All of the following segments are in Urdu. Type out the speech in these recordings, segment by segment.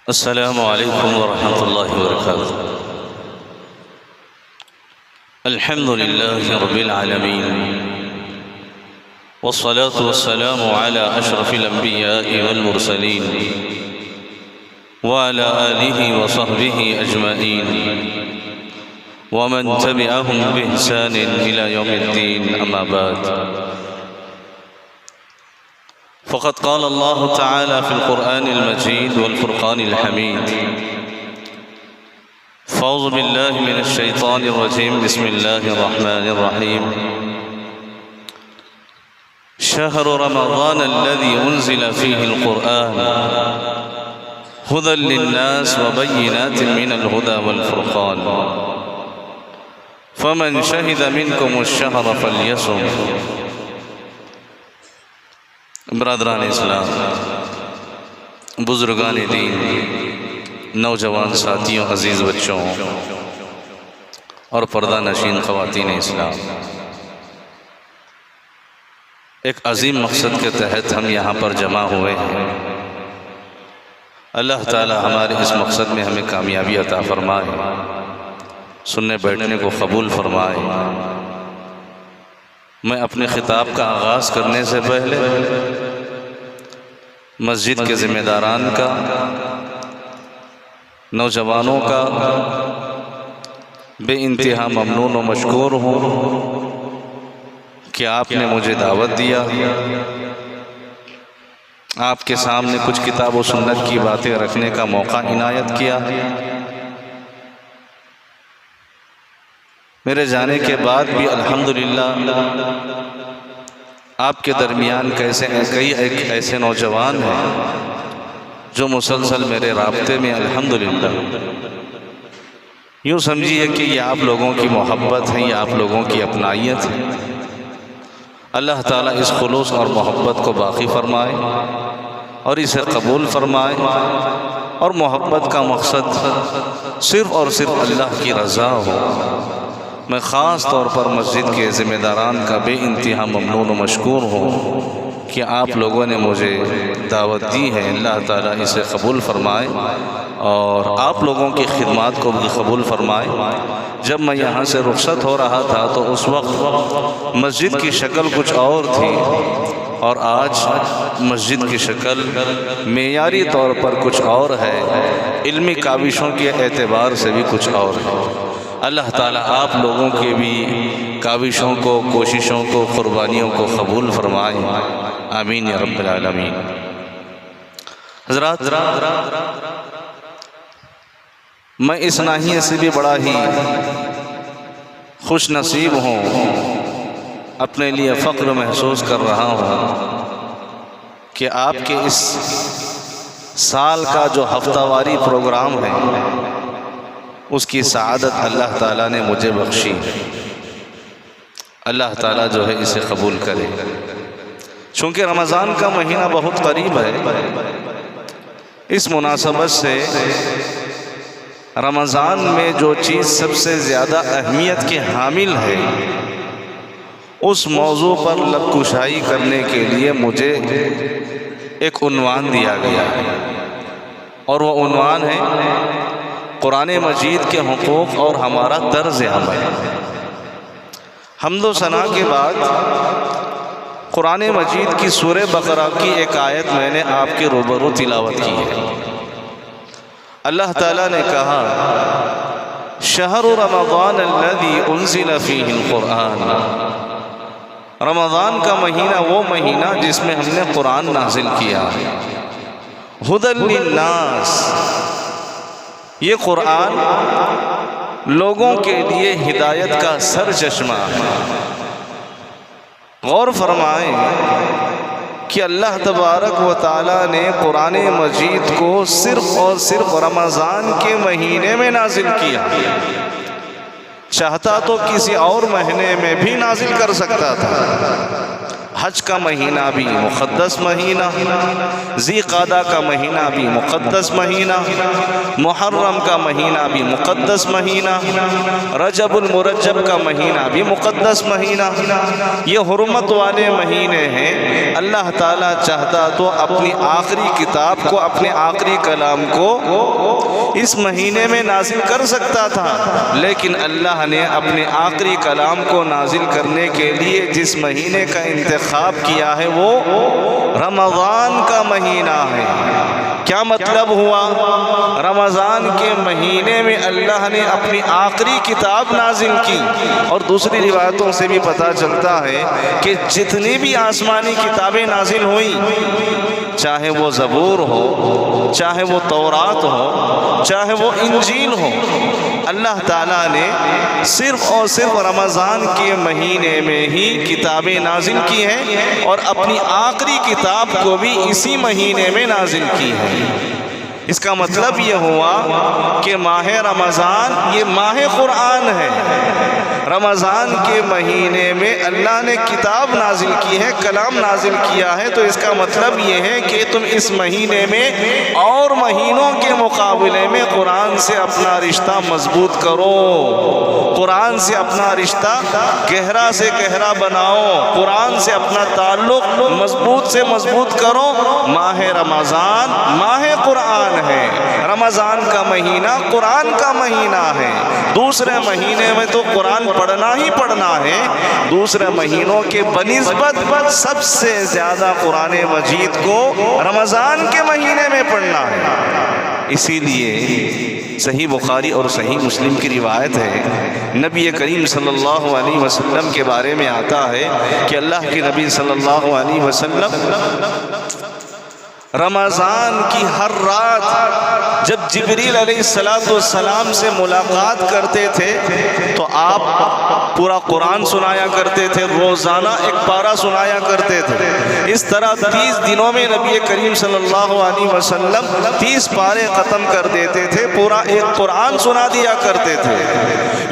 السلام عليكم ورحمة الله وبركاته. الحمد لله رب العالمين، والصلاة والسلام على أشرف الأنبياء والمرسلين وعلى آله وصحبه أجمعين ومن تبعهم بإحسان إلى يوم الدين. أما بعد، فقد قال الله تعالى في القرآن المجيد والفرقان الحميد: فأعوذ بالله من الشيطان الرجيم، بسم الله الرحمن الرحيم. شهر رمضان الذي أنزل فيه القرآن هدى للناس وبينات من الهدى والفرقان، فمن شهد منكم الشهر فليصم. برادران اسلام، بزرگان دین، نوجوان ساتھیوں، عزیز بچوں اور پردہ نشین خواتین اسلام، ایک عظیم مقصد کے تحت ہم یہاں پر جمع ہوئے ہیں. اللہ تعالی ہمارے اس مقصد میں ہمیں کامیابی عطا فرمائے، سننے بیٹھنے کو قبول فرمائے. میں اپنے خطاب کا آغاز کرنے سے پہلے مسجد کے ذمہ داران کا، نوجوانوں کا بے انتہا ممنون و مشکور ہوں کہ آپ نے مجھے دعوت دیا، آپ کے سامنے کچھ کتاب و سنت کی باتیں رکھنے کا موقع عنایت کیا. میرے جانے کے بعد بھی الحمدللہ آپ کے درمیان کئی ایسے نوجوان ہیں جو مسلسل میرے رابطے میں الحمدللہ. یوں سمجھیے کہ یہ آپ لوگوں کی محبت ہے، یہ آپ لوگوں کی اپنائیت ہے. اللہ تعالیٰ اس خلوص اور محبت کو باقی فرمائے اور اسے قبول فرمائے، اور محبت کا مقصد صرف اور صرف اللہ کی رضا ہو. میں خاص طور پر مسجد کے ذمہ داران کا بے انتہا ممنون و مشکور ہوں کہ آپ لوگوں نے مجھے دعوت دی ہے. اللہ تعالیٰ اسے قبول فرمائے اور آپ لوگوں کی خدمات کو بھی قبول فرمائے. جب میں یہاں سے رخصت ہو رہا تھا تو اس وقت مسجد کی شکل کچھ اور تھی، اور آج مسجد کی شکل معیاری طور پر کچھ اور ہے، علمی کاوشوں کے اعتبار سے بھی کچھ اور ہے. اللہ تعالیٰ آپ لوگوں کے بھی کاوشوں کو، کوششوں کو، قربانیوں کو قبول فرمائے. آمین یا رب العالمین. حضرات، میں اس ناحیے سے بھی بڑا ہی خوش نصیب ہوں، اپنے لیے فخر محسوس کر رہا ہوں کہ آپ کے اس سال کا جو ہفتہ واری پروگرام ہے اس کی سعادت اللہ تعالیٰ نے مجھے بخشی. اللہ تعالیٰ جو ہے اسے قبول کرے. چونکہ رمضان کا مہینہ بہت قریب ہے، اس مناسبت سے رمضان میں جو چیز سب سے زیادہ اہمیت کے حامل ہے اس موضوع پر لب کشائی کرنے کے لیے مجھے ایک عنوان دیا گیا ہے، اور وہ عنوان ہے قرآن مجید کے حقوق اور ہمارا طرز عمل. حمد و ثنا کے بعد قرآن مجید کی سورہ بقرہ کی ایک آیت میں نے آپ کے روبرو تلاوت کی ہے. اللہ تعالیٰ نے کہا: شہر رمضان الذی انزل فیہ القرآن. رمضان کا مہینہ وہ مہینہ جس میں ہم نے قرآن نازل کیا ہے. ھدی للناس، یہ قرآن لوگوں کے لیے ہدایت کا سر چشمہ ہے. غور فرمائیں کہ اللہ تبارک و تعالیٰ نے قرآن مجید کو صرف اور صرف رمضان کے مہینے میں نازل کیا. چاہتا تو کسی اور مہینے میں بھی نازل کر سکتا تھا. حج کا مہینہ بھی مقدس مہینہ، ذی قعدہ کا مہینہ بھی مقدس مہینہ، محرم کا مہینہ بھی مقدس مہینہ، رجب المرجب کا مہینہ بھی مقدس مہینہ، یہ حرمت والے مہینے ہیں۔ اللہ تعالیٰ چاہتا تو اپنی آخری کتاب کو، اپنے آخری کلام کو اس مہینے میں نازل کر سکتا تھا، لیکن اللہ نے اپنے آخری کلام کو نازل کرنے کے لیے جس مہینے کا انتخاب کیا ہے وہ رمضان کا مہینہ ہے۔ کیا مطلب ہوا؟ رمضان کے مہینے میں اللہ نے اپنی آخری کتاب نازل کی، اور دوسری روایتوں سے بھی پتہ چلتا ہے کہ جتنی بھی آسمانی کتابیں نازل ہوئیں، چاہے وہ زبور ہو، چاہے وہ تورات ہو، چاہے وہ انجیل ہو، اللہ تعالیٰ نے صرف اور صرف رمضان کے مہینے میں ہی کتابیں نازل کی ہیں، اور اپنی آخری کتاب کو بھی اسی مہینے میں نازل کی ہے۔ اس کا مطلب یہ ہوا کہ ماہ رمضان یہ ماہ قرآن ہے۔ رمضان کے مہینے میں اللہ نے کتاب نازل کی ہے، کلام نازل کیا ہے، تو اس کا مطلب یہ ہے کہ تم اس مہینے میں اور مہینوں کے مقابلے میں قرآن سے اپنا رشتہ مضبوط کرو، قرآن سے اپنا رشتہ گہرا سے گہرا بناؤ، قرآن سے اپنا تعلق مضبوط سے مضبوط کرو۔ ماہ رمضان ماہ قرآن ہے، رمضان کا مہینہ قرآن کا مہینہ ہے۔ دوسرے مہینے میں تو قرآن پڑھنا ہی پڑھنا ہے، دوسرے مہینوں کے بنسبت سب سے زیادہ قرآن مجید کو رمضان کے مہینے میں پڑھنا ہے۔ اسی لیے صحیح بخاری اور صحیح مسلم کی روایت ہے، نبی کریم صلی اللہ علیہ وسلم کے بارے میں آتا ہے کہ اللہ کے نبی صلی اللہ علیہ وسلم رمضان کی ہر رات جب جبریل علیہ السلام سے ملاقات کرتے تھے تو آپ پورا قرآن سنایا کرتے تھے، روزانہ ایک پارہ سنایا کرتے تھے۔ اس طرح 30 دنوں میں نبی کریم صلی اللہ علیہ وسلم 30 پارے ختم کر دیتے تھے، پورا ایک قرآن سنا دیا کرتے تھے۔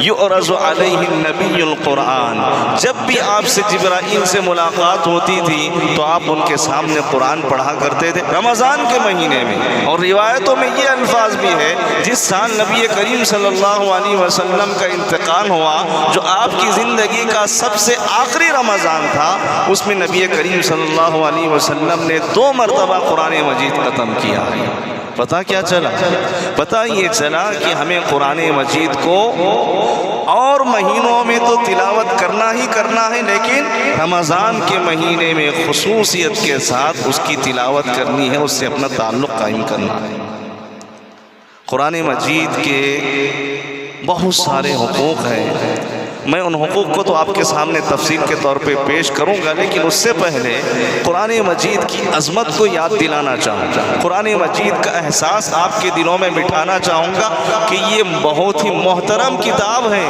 یعرض علیہ النبی القرآن، جب بھی آپ سے جبرائیل سے ملاقات ہوتی تھی تو آپ ان کے سامنے قرآن پڑھا کرتے تھے رمضان کے مہینے میں۔ اور روایتوں میں یہ الفاظ بھی ہے، جس سال نبی کریم صلی اللہ علیہ وسلم کا انتقال ہوا، جو آپ کی زندگی کا سب سے آخری رمضان تھا، اس میں نبی کریم صلی اللہ علیہ وسلم نے 2 مرتبہ قرآن مجید ختم کیا ہے۔ پتہ کیا چلا؟ پتہ یہ چلا کہ ہمیں قرآن مجید کو اور مہینوں میں تو تلاوت کرنا ہی کرنا ہے، لیکن رمضان کے مہینے میں خصوصیت کے ساتھ اس کی تلاوت کرنی ہے، اس سے اپنا تعلق قائم کرنا ہے۔ قرآن مجید کے بہت سارے حقوق ہیں، میں ان حقوق کو تو آپ کے سامنے تفصیل کے طور پہ پیش کروں گا، لیکن اس سے پہلے قرآن مجید کی عظمت کو یاد دلانا چاہوں گا، قرآن مجید کا احساس آپ کے دلوں میں بٹھانا چاہوں گا کہ یہ بہت ہی محترم کتاب ہے،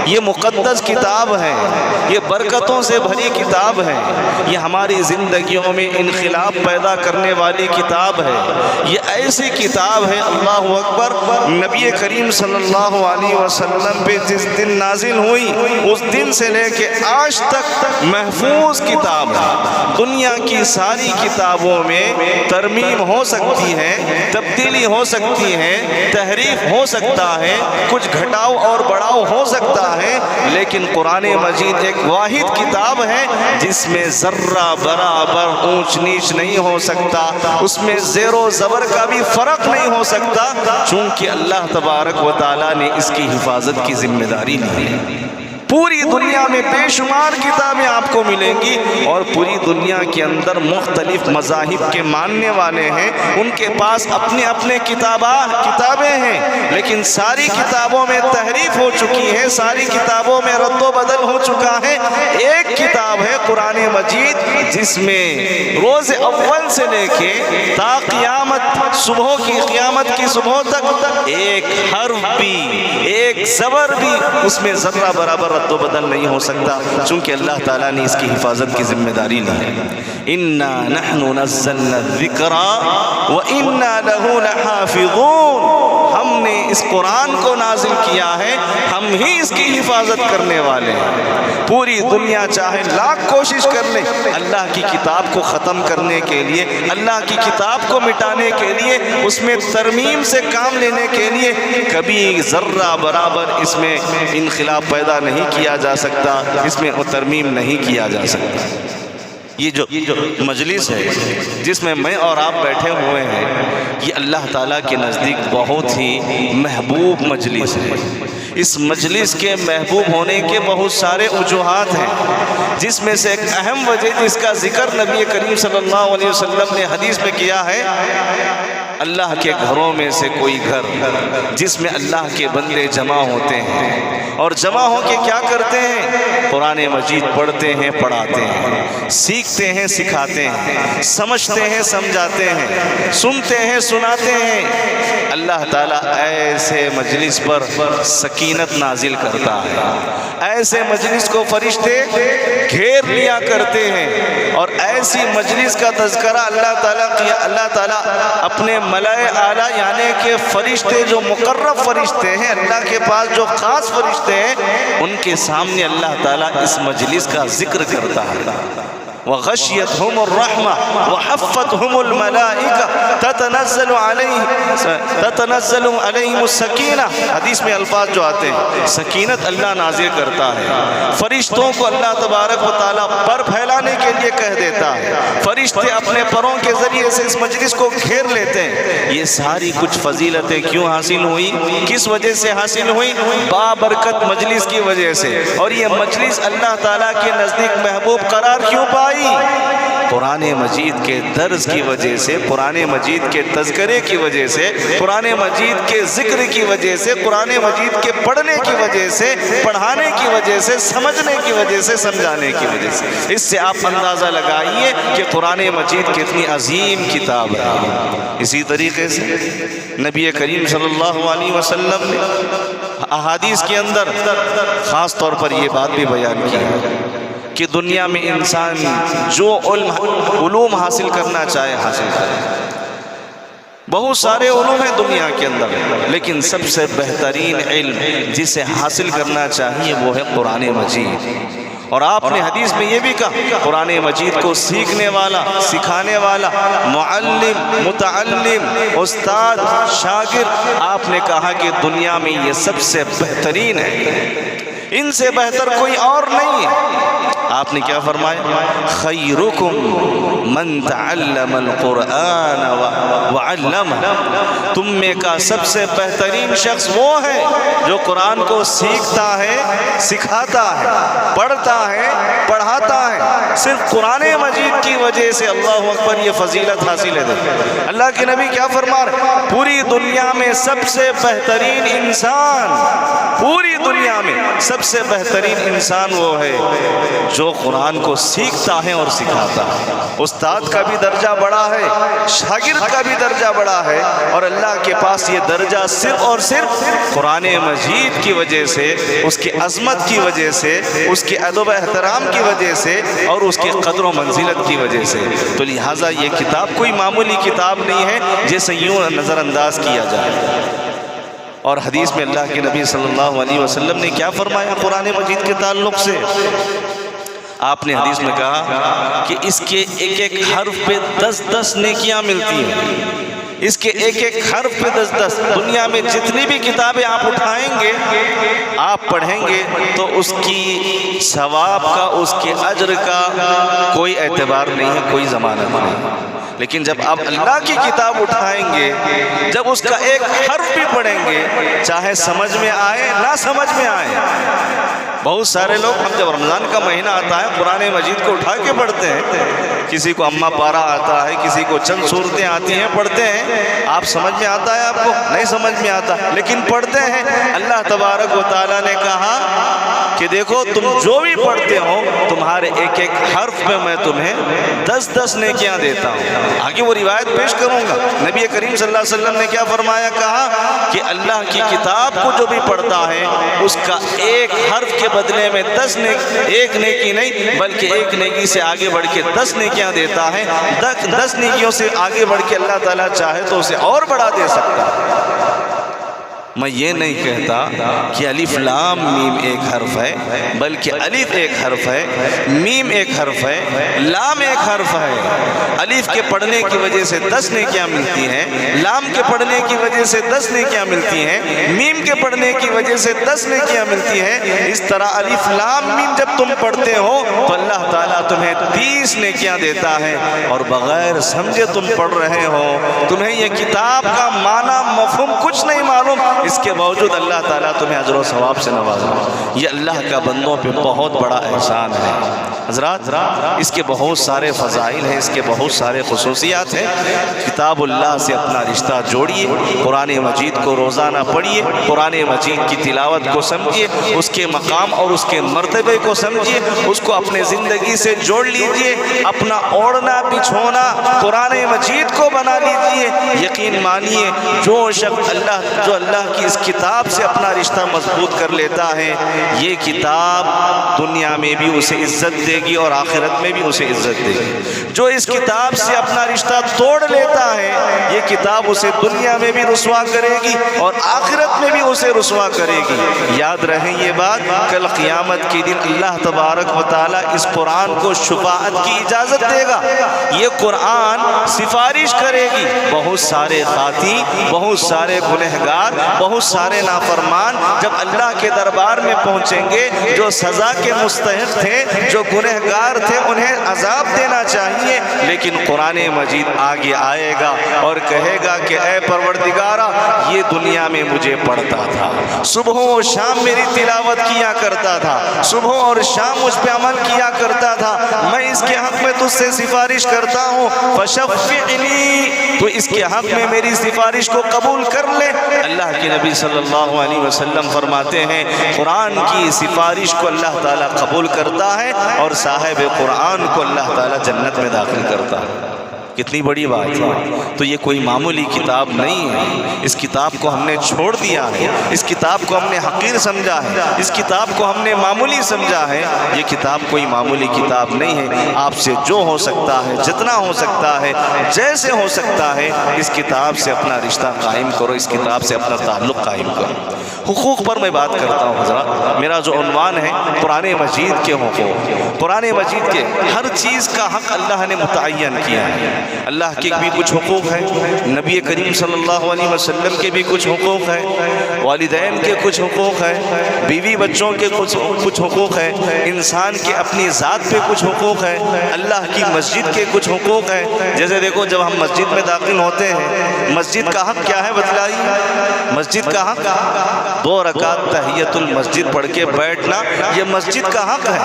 یہ مقدس کتاب ہے، یہ برکتوں سے بھری کتاب ہے، یہ ہماری زندگیوں میں انقلاب پیدا کرنے والی کتاب ہے، یہ ایسی کتاب ہے، اللہ اکبر، نبی کریم صلی اللہ علیہ وسلم پہ جس دن نازل ہوئی اس دن سے لے کے آج تک محفوظ کتاب ہے۔ دنیا کی ساری کتابوں میں ترمیم ہو سکتی ہے، تبدیلی ہو سکتی ہے، تحریف ہو سکتا ہے، کچھ گھٹاؤ اور بڑھاؤ ہو سکتا ہے، لیکن قرآن مجید ایک واحد کتاب ہے جس میں ذرہ برابر اونچ نیچ نہیں ہو سکتا، اس میں زیر و زبر کا بھی فرق نہیں ہو سکتا، چونکہ اللہ تبارک و تعالیٰ نے اس کی حفاظت کی ذمہ داری لی ہے۔ پوری دنیا میں بے شمار کتابیں آپ کو ملیں گی، اور پوری دنیا کے اندر مختلف مذاہب کے ماننے والے ہیں، ان کے پاس اپنے اپنے کتابیں ہیں، لیکن ساری کتابوں میں تحریف ہو چکی ہے، ساری کتابوں میں رد و بدل ہو چکا ہے۔ ایک کتاب ہے قرآن مجید، جس میں روز اول سے لے کے تا قیامت، صبح کی قیامت کی صبح تک ایک حرف بھی، ایک زبر بھی اس میں ذرہ برابر رد و بدل نہیں ہو سکتا، چونکہ اللہ تعالیٰ نے اس کی حفاظت کی ذمہ داری لی ہے۔ اِنَّا نَحْنُ نَزَّلْنَا الذِّكْرَ وَإِنَّا لَهُ لَحَافِظُونَ، ہم نے اس قرآن کو نازل کیا ہے، ہم ہی اس کی حفاظت کرنے والے ہیں۔ پوری دنیا چاہے لاکھ کوشش کر لے اللہ کی کتاب کو ختم کرنے کے لیے، اللہ کی کتاب کو مٹانے کے لیے، اس میں ترمیم سے کام لینے کے لیے، کبھی ذرہ برابر اس میں انقلاب پیدا نہیں کیا جا سکتا، اس میں ترمیم نہیں کیا جا سکتا۔ یہ جو مجلس ہے جس میں میں اور آپ بیٹھے ہوئے ہیں، یہ اللہ تعالیٰ کے نزدیک بہت ہی محبوب مجلس ہے۔ اس مجلس کے محبوب ہونے کے بہت سارے وجوہات ہیں، جس میں سے ایک اہم وجہ جس کا ذکر نبی کریم صلی اللہ علیہ وسلم نے حدیث میں کیا ہے، اللہ کے گھروں میں سے کوئی گھر جس میں اللہ کے بندے جمع ہوتے ہیں، اور جمع ہو کے کیا کرتے ہیں؟ قرآن مجید پڑھتے ہیں، پڑھاتے ہیں، سیکھتے ہیں، سکھاتے ہیں، سمجھتے ہیں، سمجھاتے ہیں، سنتے ہیں، سناتے ہیں۔ اللہ تعالیٰ ایسے مجلس پر سکینت نازل کرتا ہے، ایسے مجلس کو فرشتے گھیر لیا کرتے ہیں، اور ایسی مجلس کا تذکرہ اللہ تعالیٰ اپنے ملائے اعلیٰ یعنی کہ فرشتے جو مقرب فرشتے ہیں، اللہ کے پاس جو خاص فرشتے ہیں، ان کے سامنے اللہ تعالیٰ اس مجلس کا ذکر کرتا ہے۔ وغشیتہم الرحمہ وحفتہم الملائکہ تتنزل علیہم السکینہ، حدیث میں الفاظ جو آتے ہیں، سکینت اللہ نازل کرتا ہے، فرشتوں کو اللہ تبارک و تعالیٰ پر پھیلانے کے لیے کہہ دیتا ہے، فرشتے اپنے پروں کے ذریعے سے اس مجلس کو گھیر لیتے ہیں۔ یہ ساری کچھ فضیلتیں کیوں حاصل ہوئی؟ کس وجہ سے حاصل ہوئی؟ بابرکت مجلس کی وجہ سے۔ اور یہ مجلس اللہ تعالیٰ کے نزدیک محبوب قرار کیوں پائی؟ قرآن مجید کے درس کی وجہ سے، قرآن مجید کے تذکرے کی وجہ سے، قرآن مجید کے ذکر کی وجہ سے، قرآن مجید کے پڑھنے کی وجہ سے، پڑھانے کی وجہ سے، سمجھنے کی وجہ سے، سمجھانے کی وجہ سے۔ اس سے آپ اندازہ لگائیے کہ قرآن مجید کتنی عظیم کتاب ہے۔ اسی طریقے سے نبی کریم صلی اللہ علیہ وسلم نے احادیث کے اندر خاص طور پر یہ بات بھی بیان کی ہے کہ دنیا میں انسان جو علوم حاصل کرنا چاہے حاصل کرے۔ بہت سارے علوم ہیں دنیا کے اندر، لیکن سب سے بہترین علم جسے حاصل کرنا چاہیے وہ ہے قرآن مجید۔ اور آپ نے حدیث میں یہ بھی کہا، قرآن مجید کو سیکھنے والا، سکھانے والا، معلم، متعلم، استاد، شاگرد، آپ نے کہا کہ دنیا میں یہ سب سے بہترین ہے، ان سے بہتر کوئی اور نہیں ہے۔ آپ نے کیا فرمایا؟ خیرکم من تعلم القرآن وعلمہ، تم میں کا سب سے بہترین شخص وہ ہے جو قرآن کو سیکھتا ہے، سکھاتا ہے، پڑھتا ہے، پڑھاتا ہے۔ صرف قرآن مجید کی وجہ سے اللہ اکبر یہ فضیلت حاصل ہے۔ اللہ کے نبی کیا فرما رہے ہیں؟ پوری دنیا میں سب سے بہترین انسان، پوری دنیا میں سب سے بہترین انسان وہ ہے جو قرآن کو سیکھتا ہے اور سکھاتا ہے۔ استاد کا بھی درجہ بڑا ہے، شاگرد کا بھی درجہ بڑا ہے، اور اللہ کے پاس یہ درجہ صرف اور صرف قرآن مجید کی وجہ سے، اس کی عظمت کی وجہ سے، اس کے ادب و احترام کی وجہ سے، اور اس کی قدر و منزلت کی وجہ سے۔ تو لہٰذا یہ کتاب کوئی معمولی کتاب نہیں ہے جسے یوں نظر انداز کیا جائے۔ اور حدیث میں اللہ کے نبی صلی اللہ علیہ وسلم نے کیا فرمایا قرآن مجید کے تعلق سے؟ آپ نے حدیث میں کہا کہ اس کے ایک ایک حرف پہ 10 نیکیاں ملتی ہیں۔ اس کے ایک ایک حرف پہ 10۔ دنیا میں جتنی بھی کتابیں آپ اٹھائیں گے، آپ پڑھیں گے، تو اس کی ثواب کا، اس کے اجر کا کوئی اعتبار نہیں ہے، کوئی ضمانت نہیں۔ لیکن جب آپ اللہ کی کتاب اٹھائیں گے، جب اس کا ایک حرف بھی پڑھیں گے، چاہے سمجھ میں آئے نہ سمجھ میں آئے۔ بہت سارے لوگ، ہم جب رمضان کا مہینہ آتا ہے قرآن مجید کو اٹھا کے پڑھتے ہیں، کسی کو اما پارا آتا ہے، کسی کو چند صورتیں آتی ہیں، پڑھتے ہیں۔ آپ سمجھ میں آتا ہے؟ آپ کو نہیں سمجھ میں آتا، لیکن پڑھتے ہیں۔ اللہ تبارک و تعالیٰ نے کہا کہ دیکھو تم جو بھی پڑھتے ہو، تمہارے ایک ایک حرف پہ میں تمہیں 10 نیکیاں دیتا ہوں۔ آگے وہ روایت پیش کروں گا۔ نبی کریم صلی اللہ علیہ وسلم نے کیا فرمایا؟ کہا کہ اللہ کی کتاب کو جو بھی پڑھتا ہے، اس کا ایک حرف کے بدلے میں 10 ایک نیکی نہیں بلکہ ایک نیکی سے آگے بڑھ کے 10 نیکیاں دیتا ہے۔ 10 نیکیوں سے آگے بڑھ کے اللہ تعالیٰ چاہے تو اسے اور بڑھا دے سکتا ہے۔ میں یہ نہیں کہتا کہ الف لام میم ایک حرف ہے، بلکہ الف ایک حرف ہے، میم ایک حرف ہے، لام ایک حرف ہے۔ الف کے پڑھنے کی وجہ سے 10 نیکیاں ملتی ہیں، لام کے پڑھنے کی وجہ سے 10 نیکیاں ملتی ہیں، میم کے پڑھنے کی وجہ سے 10 نیکیاں ملتی ہیں۔ اس طرح الف لام میم جب تم پڑھتے ہو تو اللہ تعالیٰ تمہیں 30 نیکیاں دیتا ہے، اور بغیر سمجھے تم پڑھ رہے ہو، تمہیں یہ کتاب کا معنی مفہوم کچھ نہیں معلوم، اس کے باوجود اللہ تعالیٰ تمہیں اجر و ثواب سے نوازا۔ یہ اللہ کا بندوں پہ بہت بڑا احسان ہے۔ حضرات، اس کے بہت سارے فضائل ہیں، اس کے بہت سارے خصوصیات ہیں۔ کتاب اللہ سے اپنا رشتہ جوڑیے، قرآن مجید کو روزانہ پڑھیے، قرآن مجید کی تلاوت کو سمجھیے، اس کے مقام اور اس کے مرتبے کو سمجھیے، اس کو اپنے زندگی سے جوڑ لیجئے، اپنا اوڑھنا بچھونا قرآن مجید کو بنا لیجئے۔ یقین مانیے جو شخص اللہ کی اس کتاب سے اپنا رشتہ مضبوط کر لیتا ہے، یہ کتاب دنیا میں بھی اسے عزت دے گی اور آخرت میں بھی اسے عزت دے گی۔ جو اس کتاب سے اپنا رشتہ توڑ لیتا ہے، یہ کتاب اسے دنیا میں بھی رسوا کرے گی اور آخرت میں بھی اسے رسوا کرے گی۔ یاد رہیں یہ بات، کل قیامت کے دن اللہ تبارک و تعالیٰ اس قرآن کو شفاعت کی اجازت دے گا۔ یہ قرآن سفارش کرے گی۔ بہت سارے خاطی، بہت سارے گنہگار، بہت سارے نافرمان جب اللہ کے دربار میں پہنچیں گے، جو سزا کے مستحق تھے، جو گنہگار تھے، انہیں عذاب دینا چاہیے، لیکن قرآن مجید آگے آئے گا اور کہے گا کہ اے پروردگارا، یہ دنیا میں مجھے پڑھتا تھا، صبح و شام میری تلاوت کیا کرتا تھا، صبح اور شام مجھ پہ عمل کیا کرتا تھا، میں اس کے حق میں تجھ سے سفارش کرتا ہوں، فشفعنی، تو اس کے حق میں میری سفارش کو قبول کر لے۔ اللہ کے نبی صلی اللہ علیہ وسلم فرماتے ہیں قرآن کی سفارش کو اللہ تعالیٰ قبول کرتا ہے اور صاحب قرآن کو اللہ تعالیٰ جنت میں داخل کرتا ہے۔ کتنی بڑی بات ہے۔ تو یہ کوئی معمولی کتاب نہیں ہے، اس کتاب کو ہم نے چھوڑ دیا ہے، اس کتاب کو ہم نے حقیر سمجھا ہے، اس کتاب کو ہم نے معمولی سمجھا ہے۔ یہ کتاب کوئی معمولی کتاب نہیں ہے۔ آپ سے جو ہو سکتا ہے، جتنا ہو سکتا ہے، جیسے ہو سکتا ہے، اس کتاب سے اپنا رشتہ قائم کرو، اس کتاب سے اپنا تعلق قائم کرو۔ حقوق پر میں بات کرتا ہوں حضرات، میرا جو عنوان ہے قرآن مجید کے حقوق۔ قرآن مجید کے ہر چیز کا حق اللہ نے متعین کیا ہے۔ اللہ کے بھی کچھ حقوق ہیں، نبی کریم صلی اللہ علیہ وسلم کے بھی کچھ حقوق ہیں، والدین کے کچھ حقوق ہیں، بیوی بچوں کے کچھ حقوق ہیں، انسان کے اپنی ذات پہ کچھ حقوق ہیں، اللہ کی مسجد کے کچھ حقوق ہیں۔ جیسے دیکھو جب ہم مسجد میں داخل ہوتے ہیں، مسجد کا حق کیا ہے بتلائیے؟ مسجد کا حق 2 رکعت تحیت المسجد پڑھ کے بیٹھنا، یہ مسجد کا حق ہے،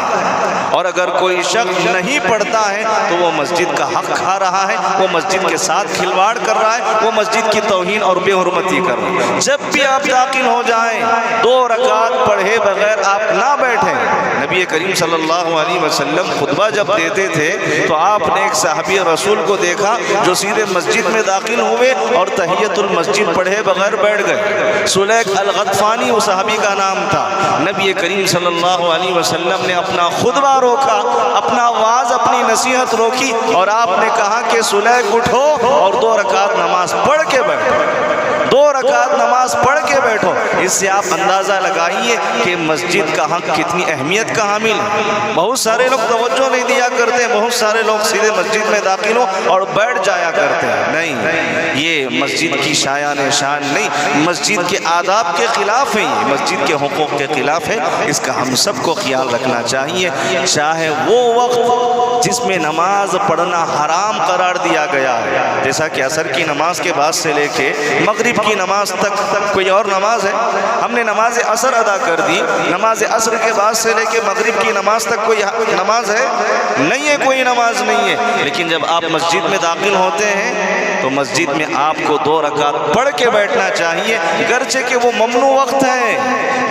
اور اگر کوئی شخص نہیں پڑھتا ہے تو وہ مسجد کا حق کھا رہا ہے، وہ مسجد کے ساتھ کھلواڑ کر رہا ہے، وہ مسجد کی توہین اور بے حرمتی کر رہا ہے۔ جب بھی آپ داخل ہو جائیں 2 رکعت پڑھے بغیر آپ نہ بیٹھیں۔ نبی کریم صلی اللہ علیہ وسلم خطبہ جب دیتے تھے تو آپ نے ایک صحابی رسول کو دیکھا جو سیدھے مسجد میں داخل ہوئے اور تحیت المسجد پڑھے بغیر بیٹھ گئے۔ سلیک الغطفانی وہ صحابی کا نام تھا۔ نبی کریم صلی اللہ علیہ وسلم نے اپنا خطبہ روکا، اپنا واعظ، اپنی نصیحت روکی، اور آپ نے کہا کہ سلیک اٹھو اور 2 رکعت نماز پڑھ کے بیٹھو، 2 رکعت نماز پڑھ کے بیٹھو۔ اس سے آپ اندازہ لگائیے کہ مسجد کا حق کتنی اہمیت کا حامل ہے۔ بہت سارے لوگ توجہ نہیں دیا کرتے، بہت سارے لوگ سیدھے مسجد میں داخل ہو اور بیٹھ جایا کرتے ہیں۔ نہیں، یہ مسجد کی شایان شان نہیں، مسجد کے آداب کے خلاف ہے، یہ مسجد کے حقوق کے خلاف ہے۔ اس کا ہم سب کو خیال رکھنا چاہیے، چاہے وہ وقت جس میں نماز پڑھنا حرام قرار دیا گیا ہے، جیسا کہ عصر کی نماز کے بعد سے لے کے مغرب کی نماز تک کوئی اور نماز ہے؟ ہم نے نماز عصر ادا کر دی، نماز عصر کے بعد سے لے کے مغرب کی نماز تک کوئی نماز ہے؟ نہیں ہے، کوئی نماز نہیں ہے۔ لیکن جب آپ مسجد میں داخل ہوتے ہیں تو مسجد میں آپ کو 2 رکعت پڑھ کے بیٹھنا چاہیے، گرچہ کہ وہ ممنوع وقت ہے،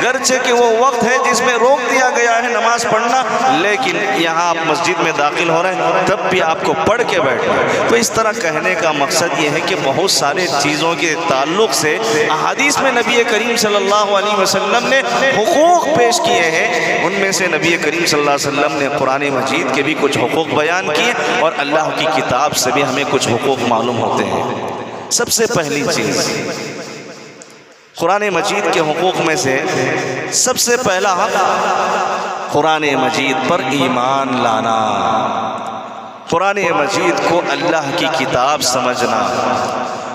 گرچہ کہ وہ وقت ہے جس میں روک دیا گیا ہے نماز پڑھنا، لیکن یہاں آپ مسجد میں داخل ہو رہے ہیں تب بھی آپ کو پڑھ کے بیٹھنا۔ تو اس طرح کہنے کا مقصد یہ ہے کہ بہت سارے چیزوں کے تعلق سے احادیث میں نبی کریم صلی اللہ علیہ وسلم نے حقوق پیش کیے ہیں، ان میں سے نبی کریم صلی اللہ علیہ وسلم نے قرآن مجید کے بھی کچھ حقوق بیان کیے، اور اللہ کی کتاب سے بھی ہمیں کچھ حقوق معلوم ہوتے ہیں۔ سب سے پہلی چیز قرآن مجید کے حقوق میں سے سب سے پہلا حق قرآن مجید پر ایمان لانا، قرآن مجید کو اللہ کی کتاب سمجھنا،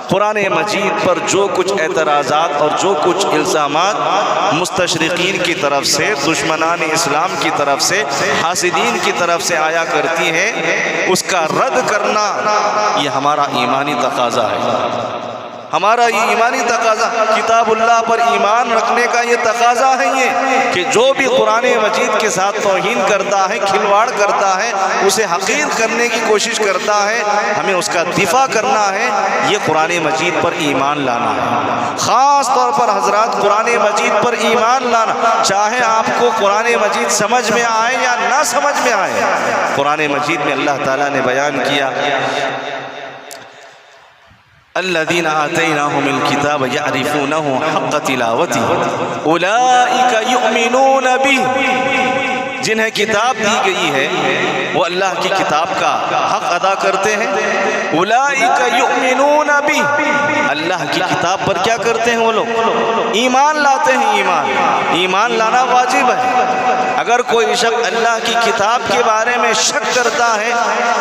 قرآن مجید پر جو کچھ اعتراضات اور جو کچھ الزامات مستشرقین کی طرف سے، دشمنان اسلام کی طرف سے، حاسدین کی طرف سے آیا کرتی ہیں، اس کا رد کرنا یہ ہمارا ایمانی تقاضا ہے، ہمارا یہ ایمانی تقاضا، کتاب اللہ پر ایمان رکھنے کا یہ تقاضا ہے یہ کہ جو بھی قرآن مجید کے ساتھ توہین کرتا ہے، کھلواڑ کرتا ہے، اسے حقیر کرنے کی کوشش کرتا ہے، ہمیں اس کا دفاع کرنا ہے، یہ قرآن مجید پر ایمان لانا ہے۔ خاص طور پر حضرات قرآن مجید پر ایمان لانا، چاہے آپ کو قرآن مجید سمجھ میں آئے یا نہ سمجھ میں آئے، قرآن مجید میں اللہ تعالیٰ نے بیان کیا الذین آتیناہم الکتاب یعرفونہ حق تلاوتہ اولئک یؤمنون بہ، جنہیں کتاب دی گئی ہے وہ اللہ کی کتاب کا حق ادا کرتے ہیں، اولئک یؤمنون بہ، اللہ کی کتاب پر کیا کرتے ہیں وہ لوگ؟ ایمان لاتے ہیں۔ ایمان لانا واجب ہے۔ اگر کوئی شخص اللہ کی کتاب کے بارے میں شک کرتا ہے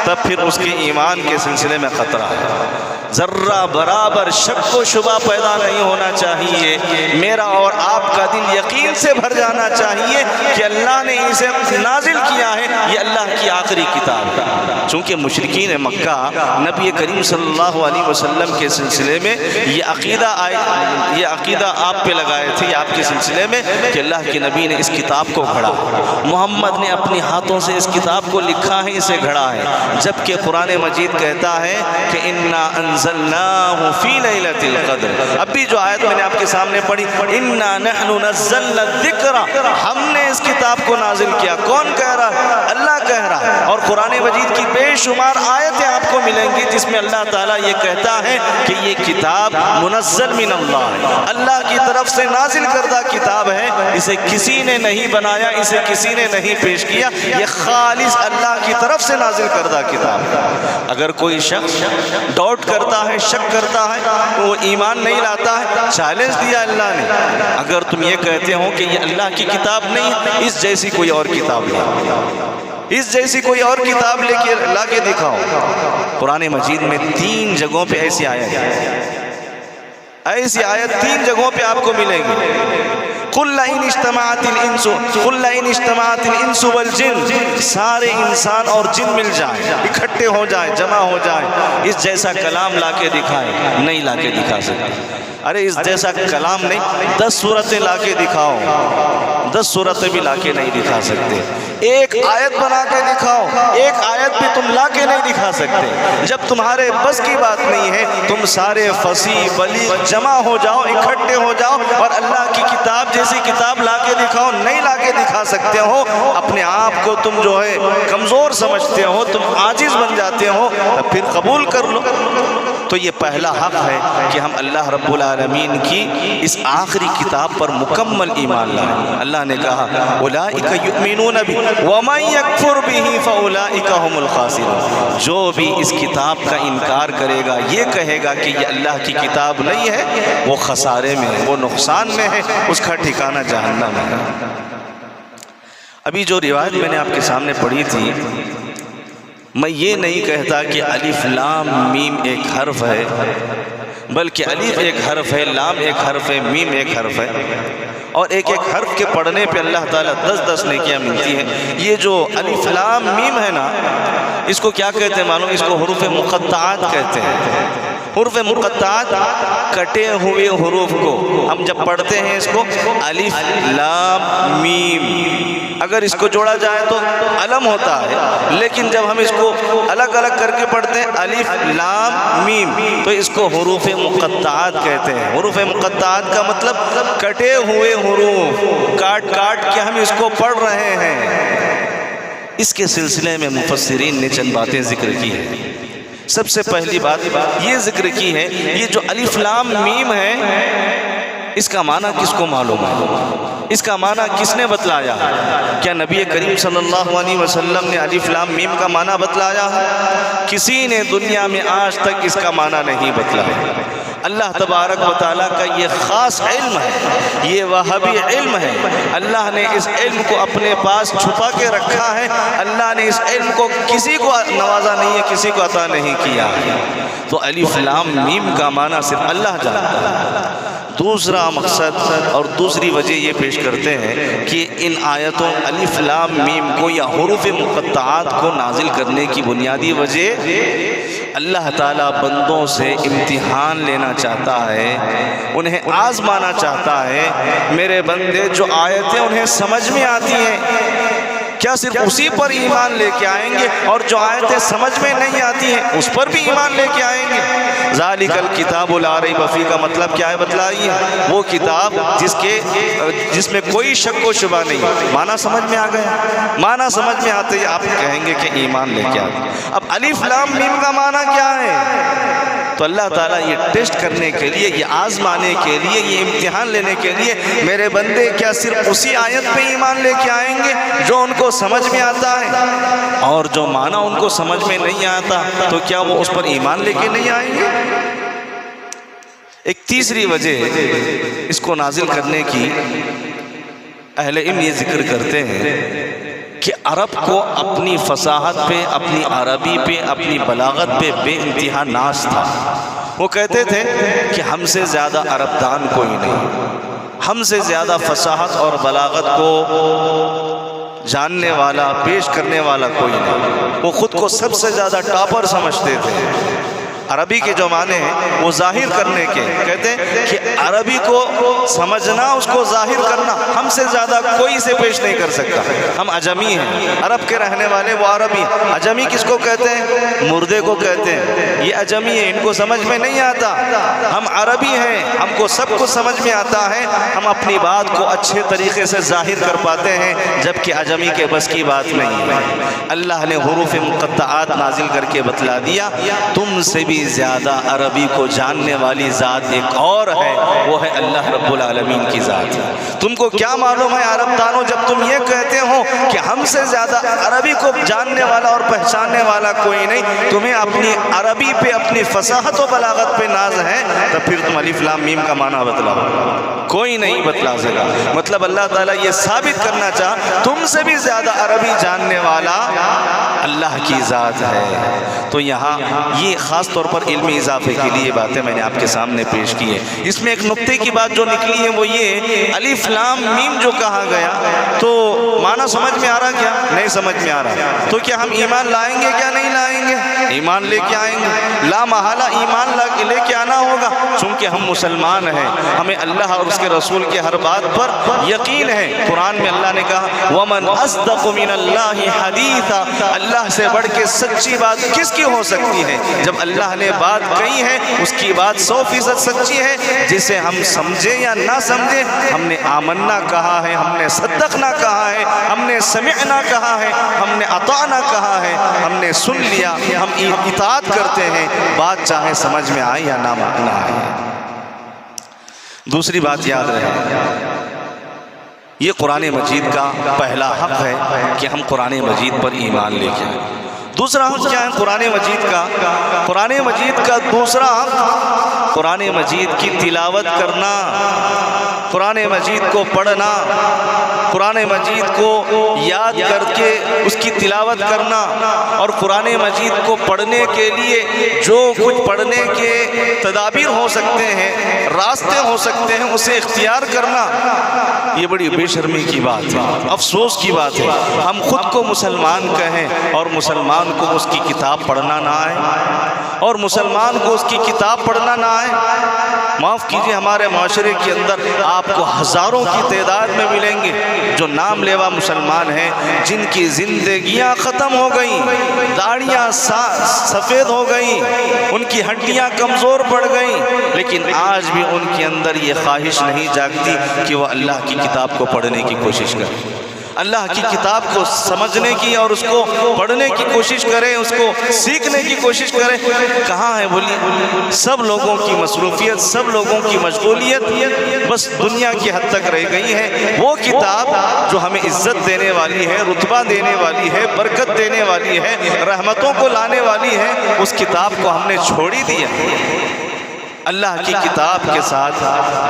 تب پھر اس کے ایمان کے سلسلے میں خطرہ ہے۔ ذرہ برابر شک و شبہ پیدا نہیں ہونا چاہیے، میرا اور آپ کا دل یقین سے بھر جانا چاہیے کہ اللہ نے اسے نازل کیا ہے، یہ اللہ کی آخری کتاب ہے۔ چونکہ مشرکین مکہ نبی کریم صلی اللہ علیہ وسلم کے سلسلے میں یہ عقیدہ آپ پہ لگائے تھے، آپ کے سلسلے میں، کہ اللہ کے نبی نے اس کتاب کو گھڑا، محمد نے اپنی ہاتھوں سے اس کتاب کو لکھا ہے، اسے گھڑا ہے، جبکہ قرآن مجید کہتا ہے کہ انا انزلناہ فی لیلۃ القدر۔ اب بھی جو آیت میں نے آپ کے سامنے پڑھی، انا نحن نزلنا الذکر، ہم نے اس کتاب کو نازل کیا، کون کہہ رہا ہے؟ اللہ کہہ رہا ہے۔ اور قرآن مجید کی بے شمار آیتیں آپ کو ملیں گی جس میں اللہ تعالیٰ یہ کہتا ہے کہ یہ کتاب منزل من اللہ ہے، اللہ کی طرف سے نازل کردہ کتاب ہے، اسے کسی نے نہیں بنایا، اسے کسی نے نہیں پیش کیا، یہ خالص اللہ کی طرف سے نازل کردہ کتاب ہے۔ اگر کوئی شخص ڈاؤٹ کرتا ہے، شک کرتا ہے، وہ ایمان نہیں لاتا ہے، چیلنج دیا اللہ نے، اگر تم یہ کہتے ہو کہ یہ اللہ کی کتاب نہیں، اس جیسی کوئی اور کتاب اس جیسی کوئی اور کتاب لا کے دکھاؤ۔ قرآن مجید میں 3 جگہوں پہ ایسی آیت تین جگہوں پہ آپ کو ملے گی۔ قُلْ لَئِنِ اجْتَمَعَتِ الْإِنسُ وَالْجِنُّ، سارے انسان اور جن مل جائیں، اکٹھے ہو جائیں، جمع ہو جائیں، اس جیسا کلام لا کے دکھائیں، نہیں لا کے دکھا سکتے۔ ارے اس جیسا کلام نہیں، 10 صورتیں لا کے دکھاؤ، 10 صورتیں بھی لا کے نہیں دکھا سکتے۔ ایک آیت بنا کے دکھاؤ، ایک آیت بھی تم لا کے نہیں دکھا سکتے۔ جب تمہارے بس کی بات نہیں ہے، تم سارے فصیح بلیغ جمع ہو جاؤ، اکٹھے ہو جاؤ اور اللہ کی کتاب جیسی کتاب لا کے دکھاؤ، نہیں لا کے دکھا سکتے ہو، اپنے آپ کو تم جو ہے کمزور سمجھتے ہو، تم عاجز بن جاتے ہو، تب پھر قبول کر لو۔ تو یہ پہلا حق ہے کہ ہم اللہ رب العالمین کی اس آخری کتاب پر مکمل ایمان لائیں۔ اللہ نے کہا اولئک یؤمنون بہ ومن یکفر بہ فاولئک هم الخاسرون، جو بھی اس کتاب کا انکار کرے گا، یہ کہے گا کہ یہ اللہ کی کتاب نہیں ہے، وہ خسارے میں ہے، وہ نقصان میں ہے، اس کا ٹھکانہ جہنم ہے۔ ابھی جو روایت میں نے آپ کے سامنے پڑھی تھی، میں یہ نہیں کہتا کہ الف لام میم ایک حرف ہے، بلکہ الف ایک حرف ہے، لام ایک حرف ہے، میم ایک حرف ہے، اور ایک ایک حرف کے پڑھنے پہ اللہ تعالیٰ 10 نیکیاں ملتی ہیں۔ یہ جو الف لام میم ہے نا، اس کو کیا کہتے ہیں معلوم؟ اس کو حروف مقطعات کہتے ہیں۔ حروف مقطعات، کٹے ہوئے حروف کو ہم جب پڑھتے ہیں اس کو الف لام میم، اگر اس کو جوڑا جائے تو علم ہوتا ہے، لیکن جب ہم اس کو الگ الگ کر کے پڑھتے ہیں الف لام میم، تو اس کو حروف مقطعات کہتے ہیں۔ حروف مقطعات کا مطلب کٹے ہوئے حروف، کاٹ کاٹ کے ہم اس کو پڑھ رہے ہیں۔ اس کے سلسلے میں مفسرین نے چند باتیں ذکر کی ہیں۔ سب سے پہلی بات یہ ذکر کی ہے، یہ جو الف لام میم ہے، اس کا معنی کس کو معلوم ہے؟ اس کا معنی کس نے بتلایا؟ کیا نبی کریم صلی اللہ علیہ وسلم نے الف لام میم کا معنی بتلایا ہے؟ کسی نے دنیا میں آج تک اس کا معنی نہیں بتلایا۔ اللہ تبارک و تعالیٰ کا یہ خاص علم ہے، یہ وہابی علم ہے۔ اللہ نے اس علم کو اپنے پاس چھپا کے رکھا ہے، اللہ نے اس علم کو کسی کو نوازا نہیں ہے، کسی کو عطا نہیں کیا ہے۔ تو الف لام میم کا معنی صرف اللہ جانتا ہے۔ دوسرا مقصد اور دوسری وجہ یہ پیش کرتے ہیں کہ ان آیتوں الف لام میم کو یا حروف مقطعات کو نازل کرنے کی بنیادی وجہ اللہ تعالیٰ بندوں سے امتحان لینا چاہتا ہے، انہیں آزمانا چاہتا ہے۔ میرے بندے جو آیتیں انہیں سمجھ میں آتی ہیں کیا صرف اسی پر ایمان لے کے آئیں گے، اور جو آیتیں سمجھ میں نہیں آتی ہیں اس پر بھی ایمان لے کے آئیں گے؟ ذالک الکتاب لا ریب فیہ کا مطلب کیا ہے بتلائیے؟ وہ کتاب جس میں کوئی شک و شبہ نہیں۔ معنی سمجھ میں آ گیا؟ معنی سمجھ میں آتے ہی آپ کہیں گے کہ ایمان لے کے آئیں۔ اب الف لام میم کا معنی کیا ہے؟ تو اللہ تعالیٰ یہ ٹیسٹ کرنے کے لیے، یہ آزمانے کے لیے، یہ امتحان لینے کے لیے میرے بندے کیا صرف اسی آیت پہ ایمان لے کے آئیں گے جو ان کو سمجھ میں آتا ہے، اور جو معنی ان کو سمجھ میں نہیں آتا تو کیا وہ اس پر ایمان لے کے نہیں آئیں گے؟ ایک تیسری وجہ اس کو نازل کرنے کی اہل علم یہ ذکر کرتے ہیں کہ عرب کو اپنی فصاحت پہ، اپنی عربی پہ، اپنی بلاغت پہ بے انتہا ناز تھا۔ وہ کہتے تھے کہ ہم سے زیادہ عرب دان کوئی نہیں، ہم سے زیادہ فصاحت اور بلاغت کو جاننے والا، پیش کرنے والا کوئی نہیں۔ وہ خود کو سب سے زیادہ ٹاپر سمجھتے تھے۔ عربی کے جو معنی ہیں وہ ظاہر کرنے کے، کہتے ہیں کہ عربی کو سمجھنا، اس کو ظاہر کرنا، ہم سے زیادہ کوئی اسے پیش نہیں کر سکتا۔ ہم عجمی ہیں، عرب کے رہنے والے وہ عربی ہیں۔ عجمی کس کو کہتے ہیں؟ مردے کو کہتے ہیں۔ یہ عجمی ہیں، ان کو سمجھ میں نہیں آتا۔ ہم عربی ہیں، ہم کو سب کچھ سمجھ میں آتا ہے، ہم اپنی بات کو اچھے طریقے سے ظاہر کر پاتے ہیں، جبکہ عجمی کے بس کی بات نہیں ہے۔ اللہ نے حروف مقطعات نازل کر کے بتلا دیا، تم سے بھی زیادہ عربی کو جاننے والی ذات ایک اور ہے، وہ ہے اللہ رب العالمین کی ذات۔ تم کو کیا معلوم ہے عرب دانوں، جب تم یہ کہتے ہو کہ ہم سے زیادہ عربی کو جاننے والا اور پہچاننے والا کوئی نہیں، تمہیں اپنی عربی پہ، اپنی فصاحت و بلاغت پہ ناز ہے، تو پھر تم الف لام میم کا معنی بتلاؤ۔ کوئی نہیں بتلا سکا۔ مطلب اللہ تعالیٰ یہ ثابت کرنا چاہا تم سے بھی زیادہ عربی جاننے والا اللہ کی ذات ہے۔ تو یہاں یہ خاص طور پر علمی اضافے کے لیے باتیں میں نے آپ کے سامنے پیش کی ہے۔ اس میں ایک نقطے کی بات جو نکلی ہے وہ یہ، الف لام میم جو کہا گیا تو معنی سمجھ میں آ رہا کیا؟ نہیں سمجھ میں آ رہا۔ تو کیا ہم ایمان لائیں گے کیا نہیں لائیں گے؟ ایمان لے کے آئیں گے، لا محالہ ایمان لے کے آنا ہوگا، چونکہ ہم مسلمان ہیں، ہمیں اللہ اور اس کے رسول کے ہر بات پر یقین ہے۔ قرآن میں اللہ نے کہا وَمَنْ أَصْدَقُ مِنَ اللَّهِ حَدِيثًا، اللہ سے بڑھ کے سچی بات کس کی ہو سکتی ہے؟ جب اللہ نے بات کہی ہے اس کی بات 100% سچی ہے، جسے ہم سمجھے یا نہ سمجھے، ہم نے آمنا کہا ہے، ہم نے صدقنا کہا ہے، ہم نے سمعنا کہا ہے، ہم نے اطعنا کہا ہے، ہم نے سن لیا، ہم اطاعت کرتے ہیں، بات چاہے سمجھ میں آئے یا نہ آئے۔ دوسری بات یاد رہے، یہ قرآن مجید کا پہلا حق ہے کہ ہم قرآن مجید پر ایمان لے کے آئیں۔ دوسرا حق کیا ہے قرآن مجید کا؟ قرآن مجید کا دوسرا حق قرآن مجید کی تلاوت کرنا، قرآن مجید کو پڑھنا، قرآن مجید کو یاد کر کے اس کی تلاوت کرنا، اور قرآن مجید کو پڑھنے کے لیے جو کچھ پڑھنے کے تدابیر ہو سکتے ہیں، راستے ہو سکتے ہیں، اسے اختیار کرنا۔ یہ بڑی بے شرمی کی بات ہے، افسوس کی بات ہے، ہم خود کو مسلمان کہیں اور مسلمان کو اس کی کتاب پڑھنا نہ آئے، اور مسلمان کو اس کی کتاب پڑھنا نہ آئے۔ معاف کیجئے، ہمارے معاشرے کے اندر آپ کو ہزاروں کی تعداد میں ملیں گے جو نام لیوا مسلمان ہیں، جن کی زندگیاں ختم ہو گئیں، داڑیاں سفید ہو گئیں، ان کی ہڈیاں کمزور پڑ گئیں، لیکن آج بھی ان کے اندر یہ خواہش نہیں جاگتی کہ وہ اللہ کی کتاب کو پڑھنے کی کوشش کریں، اللہ کی کتاب کو سمجھنے کی اور اس کو پڑھنے کی کوشش کریں، اس کو سیکھنے کی کوشش کریں۔ کہاں ہے بولیے؟ سب لوگوں کی مصروفیت، سب لوگوں کی مشغولیت بس دنیا کی حد تک رہ گئی ہے۔ وہ کتاب جو ہمیں عزت دینے والی ہے، رتبہ دینے والی ہے، برکت دینے والی ہے، رحمتوں کو لانے والی ہے، اس کتاب کو ہم نے چھوڑ ہی دیا۔ اللہ کی کتاب کے ساتھ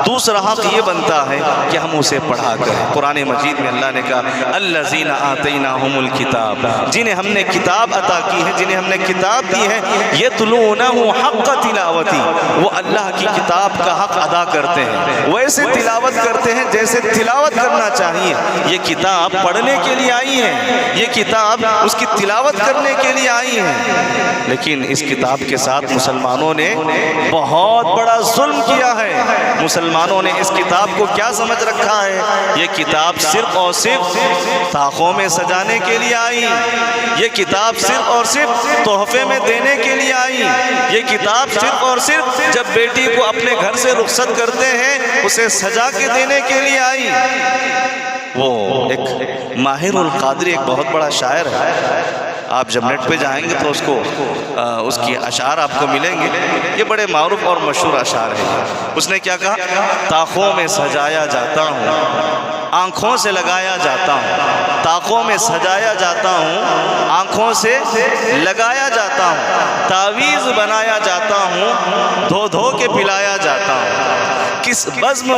دوسرا حق یہ بنتا ہے کہ ہم اسے پڑھا کریں۔ قرآن مجید میں اللہ نے کہا الذین آتیناہم الکتاب، جنہیں ہم نے کتاب عطا کی ہے، جنہیں ہم نے کتاب دی ہے، یتلونہ حق تلاوتی، وہ اللہ کی کتاب کا حق ادا کرتے ہیں، ویسے تلاوت کرتے ہیں جیسے تلاوت کرنا چاہیے۔ یہ کتاب پڑھنے کے لیے آئی ہے، یہ کتاب اس کی تلاوت کرنے کے لیے آئی ہے، لیکن اس کتاب کے ساتھ مسلمانوں نے بہت بڑا ظلم کیا ہے۔ مسلمانوں نے اس کتاب کو کیا سمجھ رکھا ہے؟ یہ کتاب صرف اور صرف طاقوں میں سجانے کے لیے آئی، یہ کتاب صرف اور صرف تحفے میں دینے کے لیے آئی، یہ کتاب صرف اور صرف جب بیٹی کو اپنے گھر سے رخصت کرتے ہیں اسے سجا کے دینے کے لیے آئی۔ وہ ایک ماہر القادری ایک بہت بڑا شاعر ہے، آپ جب نیٹ پہ جائیں گے تو اس کی اشعار آپ کو ملیں گے، یہ بڑے معروف اور مشہور اشعار ہیں۔ اس نے کیا کہا؟ طاقوں میں سجایا جاتا ہوں، آنکھوں سے لگایا جاتا ہوں، طاقوں میں سجایا جاتا ہوں، آنکھوں سے لگایا جاتا ہوں، تعویذ بنایا جاتا ہوں، دھو دھو کے پلایا جاتا ہوں، کس بزم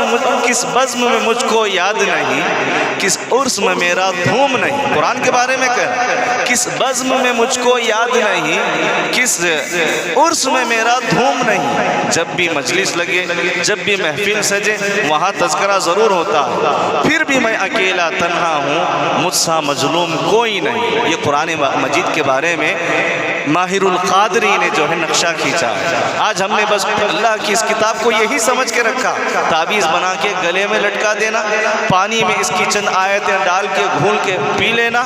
میں مجھ کو یاد نہیں، کس عرس میں میرا دھوم نہیں۔ قرآن کے بارے میں کہہ، کس بزم میں مجھ کو یاد نہیں، کس عرس میں میرا دھوم نہیں۔ جب بھی مجلس لگے، جب بھی محفل سجے، وہاں تذکرہ ضرور ہوتا ہے، پھر بھی میں اکیلا تنہا ہوں، مجھ سا مظلوم کوئی نہیں۔ یہ قرآن مجید کے بارے میں ماہر القادری نے جو ہے نقشہ کھینچا ہے۔ آج ہم نے بس اللہ کی اس کتاب کو یہی سمجھ کے رکھا، تعویذ بنا کے گلے میں لٹکا دینا، پانی میں اس کی چند آیتیں ڈال کے گھول کے پی لینا،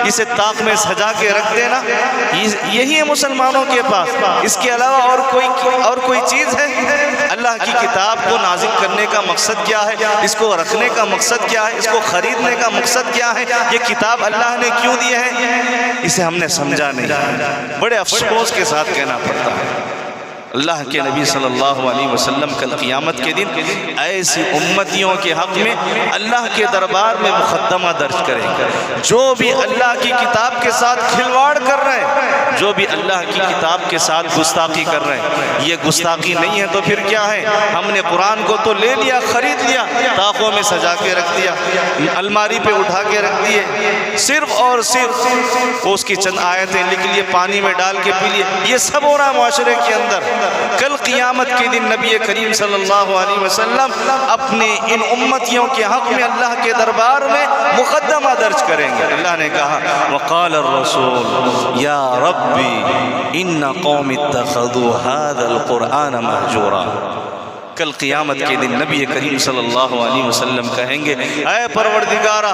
اسے طاق میں سجا کے رکھ دینا، یہی ہے مسلمانوں کے پاس۔ اس کے علاوہ اور کوئی چیز ہے؟ اللہ کی کتاب کو نازل کرنے کا مقصد کیا ہے؟ اس کو رکھنے کا مقصد کیا ہے؟ اس کو خریدنے کا مقصد کیا ہے؟ یہ کتاب اللہ نے کیوں دی ہے؟ اسے ہم نے سمجھا نہیں، بڑے افسوس کے ساتھ کہنا پڑتا ہے۔ اللہ کے نبی صلی اللہ علیہ وسلم کل قیامت کے دن ایسی امتیوں کے حق میں اللہ کے دربار میں مقدمہ درج کریں گے جو بھی اللہ کی کتاب کے ساتھ کھلواڑ کر رہے ہیں، جو بھی اللہ کی کتاب کے ساتھ گستاخی کر رہے ہیں۔ یہ گستاخی نہیں ہے تو پھر کیا ہے؟ ہم نے قرآن کو تو لے لیا، خرید لیا، طاقوں میں سجا کے رکھ دیا، الماری پہ اٹھا کے رکھ دیے، صرف اور صرف اس کی چند آیتیں لکھ لیے، پانی میں ڈال کے پی لیے۔ یہ سب ہو رہا ہے معاشرے کے اندر۔ کل قیامت کے دن نبی کریم صلی اللہ علیہ وسلم اپنے ان امتیوں کے حق میں اللہ کے دربار میں مقدمہ درج کریں گے۔ اللہ نے کہا وقال الرسول یا ربی ان قوم اتخذوا هذا القرآن مہجورا۔ کل قیامت کے دن نبی کریم صلی اللہ علیہ وسلم کہیں گے اے پروردگارہ،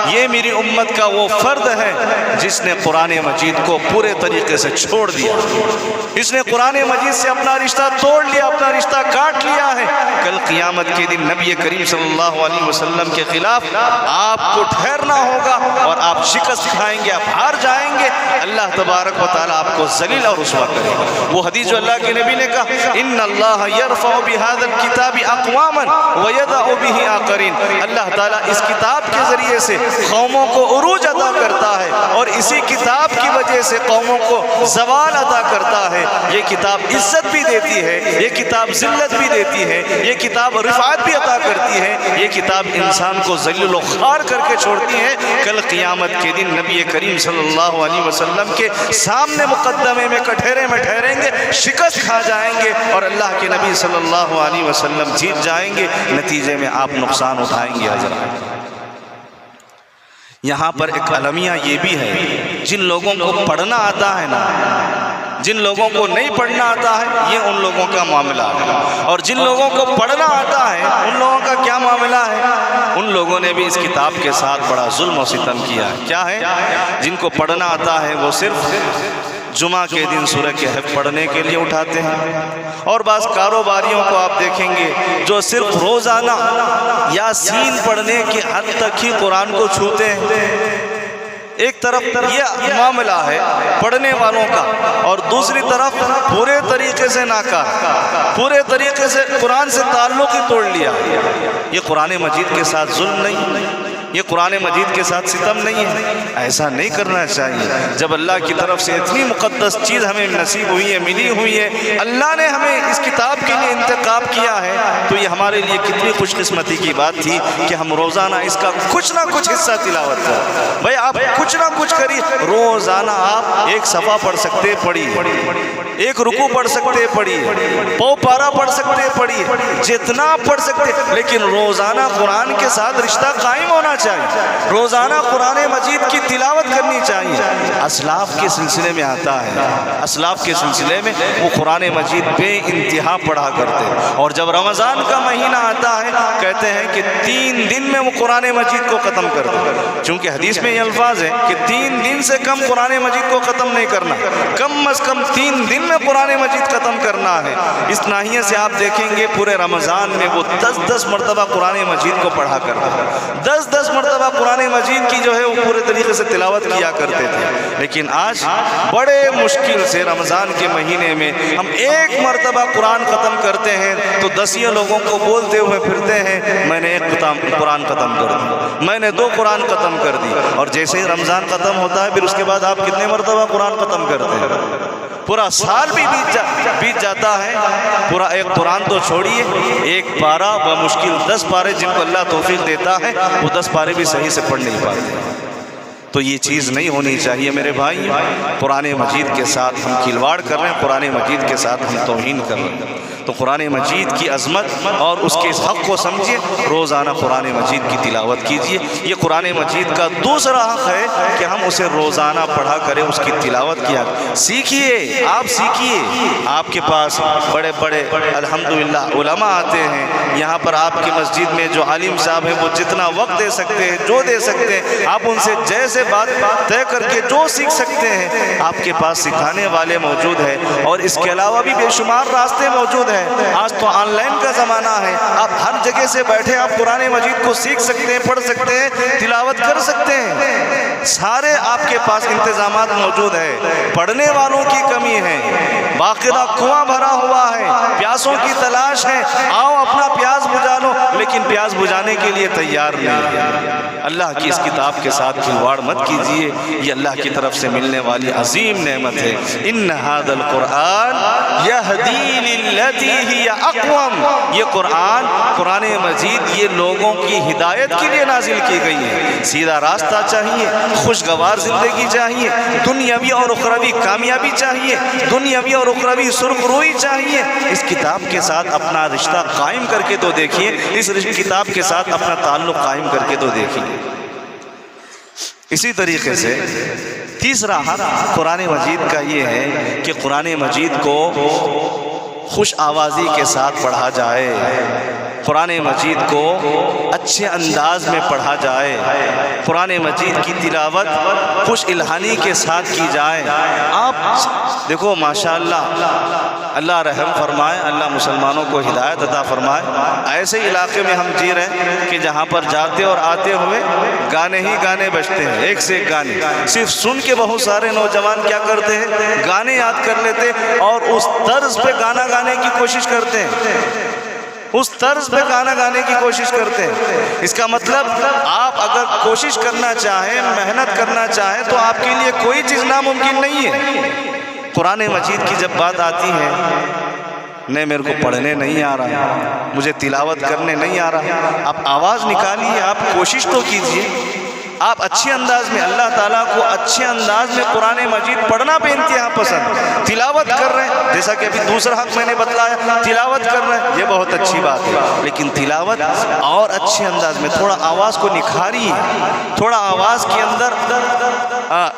یہ میری امت کا وہ فرد ہے جس نے قرآن مجید کو پورے طریقے سے چھوڑ دیا، اس نے قرآن مجید سے اپنا رشتہ توڑ لیا، اپنا رشتہ کاٹ لیا ہے۔ کل قیامت کے دن نبی کریم صلی اللہ علیہ وسلم کے خلاف آپ کو ٹھہرنا ہوگا اور آپ شکست کھائیں گے، آپ ہار جائیں گے۔ اللہ تبارک و تعالیٰ آپ کو ذلیل اور رسوا کرے گا۔ وہ حدیث جو اللہ کے نبی نے کہا ان اللہ یرفع بہذا الکتاب اقواما ویضع بہ آخرین، اللہ تعالیٰ اس کتاب کے ذریعے سے قوموں کو عروج عطا کرتا ہے اور اسی کتاب کی وجہ سے قوموں کو زوال عطا کرتا ہے۔ یہ کتاب عزت بھی دیتی ہے، یہ کتاب ذلت بھی دیتی ہے، یہ کتاب رفعت بھی عطا کرتی ہے، یہ کتاب انسان کو ذلیل و خوار کر کے چھوڑتی ہے۔ کل قیامت کے دن نبی کریم صلی اللہ علیہ وسلم کے سامنے مقدمے میں کٹہرے میں ٹھہریں گے، شکست کھا جائیں گے اور اللہ کے نبی صلی اللہ علیہ وسلم جیت جائیں گے، نتیجے میں آپ نقصان اٹھائیں گے۔ حضرات یہاں پر ایک المیہ یہ بھی ہے، جن لوگوں کو پڑھنا آتا ہے نا، جن لوگوں کو نہیں پڑھنا آتا ہے یہ ان لوگوں کا معاملہ ہے، اور جن لوگوں کو پڑھنا آتا ہے ان لوگوں کا کیا معاملہ ہے؟ ان لوگوں نے بھی اس کتاب کے ساتھ بڑا ظلم و ستم کیا ہے۔ کیا ہے؟ جن کو پڑھنا آتا ہے وہ صرف جمعہ کے دن سورہ کہف پڑھنے کے لیے اٹھاتے ہیں، اور بعض کاروباریوں کو آپ دیکھیں گے جو صرف روزانہ یاسین پڑھنے کے حد تک ہی قرآن کو چھوتے ہیں۔ ایک طرف یہ معاملہ ہے پڑھنے والوں کا، اور دوسری طرف پورے طریقے سے ناکار، پورے طریقے سے قرآن سے تعلق ہی توڑ لیا۔ یہ قرآن مجید کے ساتھ ظلم نہیں؟ یہ قرآن مجید کے ساتھ ستم نہیں ہے، ایسا نہیں کرنا چاہیے۔ جب اللہ کی طرف سے اتنی مقدس چیز ہمیں نصیب ہوئی ہے، ملی ہوئی ہے، اللہ نے ہمیں اس کتاب کے لیے انتخاب کیا ہے، تو یہ ہمارے لیے کتنی خوش قسمتی کی بات تھی کہ ہم روزانہ اس کا کچھ نہ کچھ حصہ تلاوت کریں۔ بھائی آپ کچھ نہ کچھ کریے، روزانہ آپ ایک صفحہ پڑھ سکتے پڑھیے، ایک رکوع پڑھ سکتے پڑھیے، پو پارا پڑھ سکتے پڑھیے، جتنا پڑھ سکتے، لیکن روزانہ قرآن کے ساتھ رشتہ قائم ہونا چاہیے، روزانہ قرآن مجید کی تلاوت کرنی چاہیے۔ اسلاف کے سلسلے میں آتا ہے، اسلاف کے سلسلے میں وہ قرآن مجید بے انتہا پڑھا کرتے، اور جب رمضان کا مہینہ آتا ہے کہتے ہیں کہ 3 دن میں وہ قرآن مجید کو ختم کر دیں، چونکہ حدیث میں یہ الفاظ ہے کہ 3 دن سے کم قرآن مجید کو ختم نہیں کرنا، کم از کم 3 دن میں قرآن مجید ختم کرنا ہے۔ اس ناحیے سے آپ دیکھیں گے پورے رمضان میں وہ 10 مرتبہ قرآن مجید کو پڑھا کرتے ہیں، 10 مرتبہ قرآن مجید کی جو ہے وہ پورے طریقے سے تلاوت کیا کرتے تھے۔ لیکن آج بڑے مشکل سے رمضان کے مہینے میں ہم 1 مرتبہ قرآن ختم کرتے ہیں تو 10 لوگوں کو بولتے ہوئے پھرتے ہیں میں نے 1 قرآن ختم کر دی، میں نے 2 قرآن ختم کر دی، اور جیسے ہی رمضان ختم ہوتا ہے پھر اس کے بعد آپ کتنے مرتبہ قرآن ختم کرتے ہیں؟ پورا سال بھی بیت جاتا ہے، پورا 1 قرآن تو چھوڑیے، 1 پارہ بمشکل 10 پارے جن کو اللہ توفیق دیتا ہے وہ 10 پارے بھی صحیح سے پڑھ نہیں پاتے۔ تو یہ چیز نہیں ہونی چاہیے میرے بھائی، قرآن مجید کے ساتھ ہم کھلواڑ کر رہے ہیں، قرآن مجید کے ساتھ ہم توہین کر رہے ہیں۔ تو قرآن مجید کی عظمت اور اس کے حق کو سمجھیے، روزانہ قرآن مجید کی تلاوت کیجیے۔ یہ قرآن مجید کا دوسرا حق ہے کہ ہم اسے روزانہ پڑھا کریں، اس کی تلاوت کیا سیکھیے، آپ سیکھیے۔ آپ کے پاس بڑے بڑے الحمدللہ علماء آتے ہیں، یہاں پر آپ کی مسجد میں جو عالم صاحب ہیں وہ جتنا وقت دے سکتے ہیں، جو دے سکتے ہیں، آپ ان سے جیسے بات طے کر کے جو سیکھ سکتے ہیں آپ کے پاس سکھانے والے موجود ہیں، اور اس کے علاوہ بھی بے شمار راستے موجود ہیں۔ آج تو آن لائن کا زمانہ ہے، آپ ہر جگہ سے بیٹھے آپ قرآن مجید کو سیکھ سکتے ہیں، پڑھ سکتے ہیں، تلاوت کر سکتے ہیں، سارے آپ کے پاس انتظامات موجود ہیں۔ پڑھنے والوں کی کمی ہے، باقاعدہ کنواں بھرا ہوا ہے، پیاسوں کی تلاش ہے، آؤ اپنا پیاس بجھا لو، لیکن پیاس بجھانے کے لیے تیار نہیں ہے۔ اللہ کی اس کتاب کے ساتھ کھلواڑ مت کیجیے، یہ اللہ کی طرف سے ملنے والی عظیم نعمت ہے۔ ان ھذا القرآن یہدی للتی ہی اقوم، یہ قرآن مجید یہ لوگوں کی ہدایت کے لیے نازل کی گئی ہے۔ سیدھا راستہ چاہیے، خوشگوار زندگی چاہیے، دنیاوی اور اخروی کامیابی چاہیے، دنیاوی اور اخروی سرخ روئی چاہیے، اس کتاب کے ساتھ اپنا رشتہ قائم کر کے تو دیکھیے، اس کتاب کے ساتھ اپنا تعلق قائم کر کے تو دیکھیے۔ اسی طریقے سے تیسرا حق قرآن مجید کا یہ ہے کہ قرآن مجید کو خوش آوازی کے ساتھ پڑھا جائے، قرآن مجید کو اچھے انداز میں پڑھا جائے، قرآن مجید کی تلاوت خوش الہانی کے ساتھ کی جائے۔ آپ دیکھو ماشاءاللہ، اللہ رحم فرمائے، اللہ مسلمانوں کو ہدایت عطا فرمائے۔ ایسے علاقے میں ہم جی رہے ہیں کہ جہاں پر جاتے اور آتے ہوئے گانے ہی گانے بجتے ہیں، ایک سے ایک گانے، صرف سن کے بہت سارے نوجوان کیا کرتے ہیں، گانے یاد کر لیتے اور اس طرز پہ گانا گانے کی کوشش کرتے ہیں، اس طرز پہ گانا گانے کی کوشش کرتے ہیں۔ اس کا مطلب آپ اگر کوشش کرنا چاہیں، محنت کرنا چاہیں تو آپ کے لیے کوئی چیز ناممکن نہیں ہے۔ قرآن مجید کی جب بات آتی ہے، نہیں میرے کو پڑھنے نہیں آ رہا، مجھے تلاوت کرنے نہیں آ رہا، آپ آواز نکالیے، آپ کوشش تو کیجئے، آپ اچھے انداز میں، اللہ تعالیٰ کو اچھے انداز میں قرآن مجید پڑھنا بے انتہا پسند، تلاوت کر رہے ہیں، جیسا کہ ابھی دوسرا حق میں نے بتلایا، تلاوت کر رہے ہیں، یہ بہت اچھی بات ہے، لیکن تلاوت اور اچھے انداز میں تھوڑا آواز کو نکھاریے، تھوڑا آواز کے اندر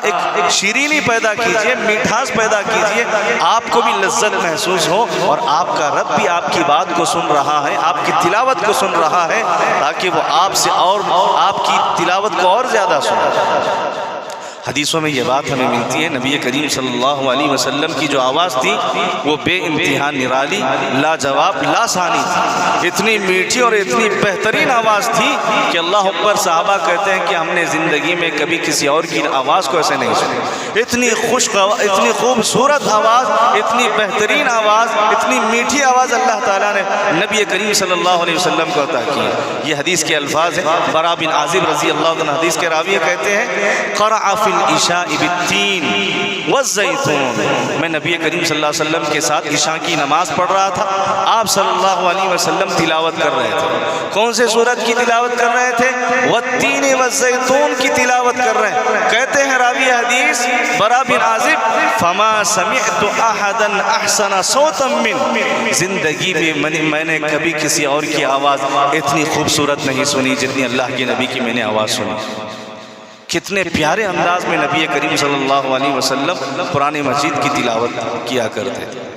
ایک شیرینی پیدا کیجئے، میٹھاس پیدا کیجئے، آپ کو بھی لذت محسوس ہو اور آپ کا رب بھی آپ کی بات کو سن رہا ہے، آپ کی تلاوت کو سن رہا ہے، تاکہ وہ آپ سے اور آپ کی تلاوت کو اور زیادہ سنا۔ حدیثوں میں یہ بات ہمیں ملتی ہے، نبی کریم صلی اللہ علیہ وسلم کی جو آواز تھی وہ بے انتہا نرالی، لاجواب، لاسانی تھی، اتنی میٹھی اور اتنی بہترین آواز تھی کہ اللہ اکبر، صحابہ کہتے ہیں کہ ہم نے زندگی میں کبھی کسی اور کی آواز کو ایسے نہیں سنا۔ اتنی اتنی خوبصورت آواز، اتنی بہترین آواز، اتنی میٹھی آواز اللہ تعالیٰ نے نبی کریم صلی اللہ علیہ وسلم کو عطا کی۔ یہ حدیث کے الفاظ ہیں، برا بن عازب رضی اللہ عنہ حدیث کے راوی کہتے ہیں قرع فی العشاء بالتین والزیتون، میں نبی کریم صلی اللہ علیہ وسلم کے ساتھ عشاء کی نماز پڑھ رہا تھا، آپ صلی اللہ علیہ وسلم تلاوت کر رہے تھے۔ کون سے سورت کی تلاوت کر رہے تھے؟ والتین والزیتون کی تلاوت کر رہے ہیں۔ کہتے ہیں راوی حدیث برا بن عازب فما سمعت احدا احسن صوتا من، زندگی میں نے کبھی کسی اور کی آواز اتنی خوبصورت نہیں سنی جتنی اللہ کے نبی کی میں نے آواز سنی۔ کتنے پیارے انداز میں نبی کریم صلی اللہ علیہ وسلم قرآن مجید کی تلاوت کیا کرتے تھے۔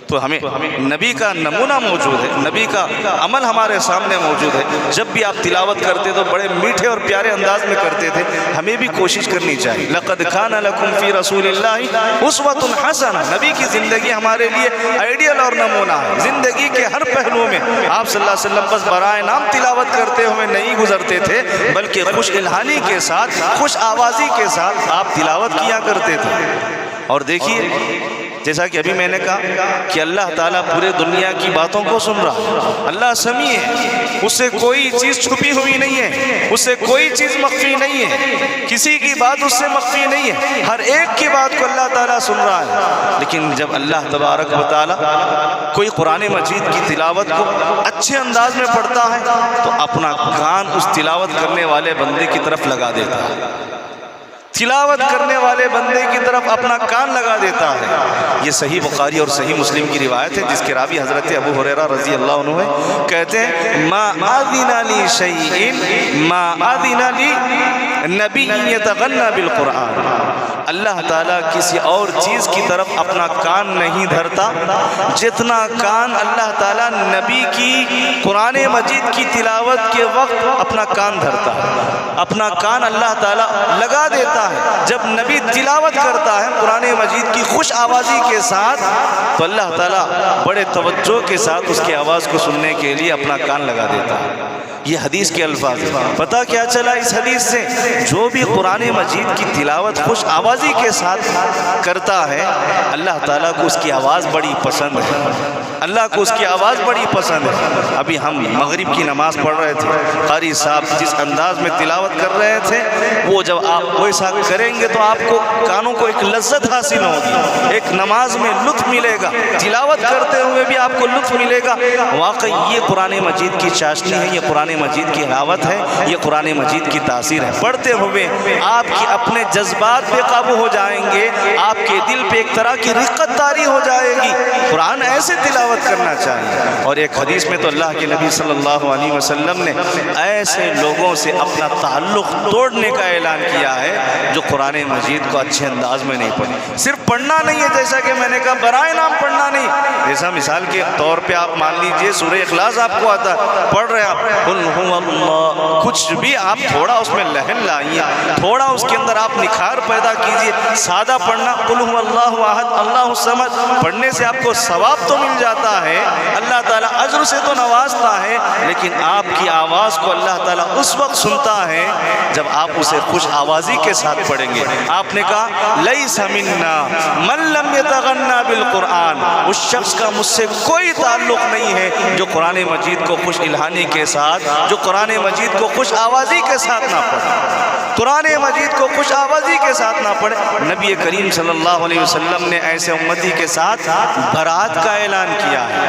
تو ہمیں نبی کا نمونہ موجود ہے، نبی کا عمل ہمارے سامنے موجود ہے۔ جب بھی آپ تلاوت کرتے تو بڑے میٹھے اور پیارے انداز میں کرتے تھے، ہمیں بھی کوشش کرنی چاہیے۔ لقد کان لکم فی رسول اللہ اسوۃ حسنہ، نبی کی زندگی ہمارے لیے آئیڈیل اور نمونہ ہے۔ زندگی کے ہر پہلو میں آپ صلی اللہ علیہ وسلم بس برائے نام تلاوت کرتے ہوئے نہیں گزرتے تھے، بلکہ خوش الحانی کے ساتھ، خوش آوازی کے ساتھ آپ تلاوت کیا کرتے تھے۔ اور دیکھیے جیسا کہ ابھی میں نے کہا کہ اللہ تعالیٰ پورے دنیا کی باتوں کو سن رہا ہے، اللہ سمیع ہے، اس سے کوئی چیز چھپی ہوئی نہیں ہے، اس سے کوئی چیز مخفی نہیں ہے، کسی کی بات اس سے مخفی نہیں ہے، ہر ایک کی بات کو اللہ تعالیٰ سن رہا ہے۔ لیکن جب اللہ تبارک و تعالیٰ کوئی قرآن مجید کی تلاوت کو اچھے انداز میں پڑھتا ہے تو اپنا کان اس تلاوت کرنے والے بندے کی طرف لگا دیتا ہے، تلاوت کرنے والے بندے کی طرف اپنا کان لگا دیتا ہے۔ یہ صحیح بخاری اور صحیح مسلم کی روایت ہے، جس کے راوی حضرت ابو ہریرہ رضی اللہ عنہ ہے، کہتے ہیں ما آذن لی شیء ما آذن لی نبی یتغنى بالقرآن، اللہ تعالیٰ کسی اور چیز کی طرف اپنا کان نہیں دھرتا جتنا کان اللہ تعالیٰ نبی کی قرآن مجید کی تلاوت کے وقت اپنا کان دھرتا ہے، اپنا کان اللہ تعالیٰ لگا دیتا ہے۔ جب نبی تلاوت کرتا ہے قرآن مجید کی خوش آوازی کے ساتھ تو اللہ تعالیٰ بڑے توجہ کے ساتھ اس کی آواز کو سننے کے لیے اپنا کان لگا دیتا ہے۔ یہ حدیث کے الفاظ ہیں۔ پتہ کیا چلا اس حدیث سے؟ جو بھی قرآن مجید کی تلاوت خوش آوازی کے ساتھ کرتا ہے اللہ تعالیٰ کو اس کی آواز بڑی پسند ہے، اللہ کو اس کی آواز بڑی پسند ہے۔ ابھی ہم مغرب کی نماز پڑھ رہے تھے، قاری صاحب جس انداز میں تلاوت کر رہے تھے وہ جب آپ ویسا کریں گے تو آپ کو کانوں کو ایک لذت حاصل ہوگی، ایک نماز میں لطف ملے گا، تلاوت کرتے ہوئے بھی آپ کو لطف ملے گا۔ واقعی یہ قرآن مجید کی چاشنی ہے، یہ قرآن مجید کی حلاوت ہے، یہ قرآن مجید کی تاثیر ہے۔ پڑھتے ہوئے آپ کی اپنے جذبات پہ قابو ہو جائیں گے، آپ کے دل پہ ایک طرح کی رقت طاری ہو جائے گی۔ قرآن ایسے تلاوت کرنا چاہیے۔ اور ایک حدیث میں تو اللہ کے نبی صلی اللہ علیہ وسلم نے ایسے لوگوں سے اپنا تعلق توڑنے کا اعلان کیا ہے جو قرآن مجید کو اچھے انداز میں نہیں پڑھے۔ صرف پڑھنا نہیں ہے، جیسا کہ میں نے کہا برائے نام پڑھنا نہیں، جیسا مثال کے طور پہ آپ مان لیجئے سورہ اخلاص آپ کو آتا ہے، پڑھ رہے آپ قل هو اللہ، کچھ بھی آپ تھوڑا اس میں لہن لائیے، تھوڑا اس کے اندر آپ نکھار پیدا کیجئے۔ سادہ پڑھنا قل هو اللہ احد اللہ الصمد، پڑھنے سے آپ کو ثواب تو مل جاتا ہے، اللہ تعالیٰ اجر سے تو نوازتا ہے، لیکن آپ کی آواز کو اللہ تعالیٰ اس وقت سنتا ہے جب آپ اسے خوش آوازی کے ساتھ پڑھیں گے۔ آپ نے کہا لیس منا من لم یتغنى بالقرآن، اس شخص کا مجھ سے کوئی تعلق نہیں ہے جو قرآن مجید کو خوش الحانی کے ساتھ، جو قرآن مجید کو خوش آوازی کے ساتھ نہ پڑھے، قرآن مجید کو خوش آوازی کے ساتھ نہ پڑھے۔ نبی کریم صلی اللہ علیہ وسلم نے ایسے امتی کے ساتھ برات کا اعلان کیا ہے۔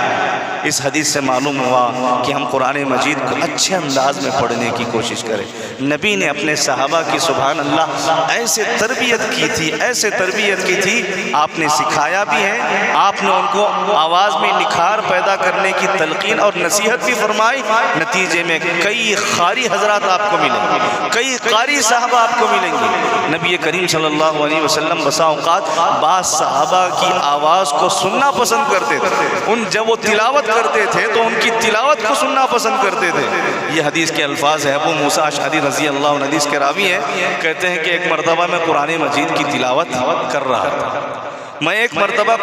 اس حدیث سے معلوم ہوا کہ ہم قرآن مجید کو اچھے انداز میں پڑھنے کی کوشش کریں۔ نبی نے اپنے صحابہ کی سبحان اللہ ایسے تربیت کی تھی، ایسے تربیت کی تھی، آپ نے سکھایا بھی ہے، آپ نے ان کو آواز میں نکھار پیدا کرنے کی تلقین اور نصیحت بھی فرمائی۔ نتیجے میں کئی قاری حضرات آپ کو ملیں گے، کئی قاری صحابہ آپ کو ملیں گے۔ نبی کریم صلی اللہ علیہ وسلم بسا اوقات بعض صحابہ کی آواز کو سننا پسند کرتے تھے، ان جب وہ تلاوت کرتے تھے تو ان کی تلاوت کو سننا پسند کرتے تھے۔ یہ حدیث کے الفاظ ہیں، ابو موسیٰ اشعری رضی اللہ عنہ حدیث کے راوی ہیں، کہتے ہیں کہ ایک مرتبہ میں قرآن مجید کی تلاوت کر رہا تھا،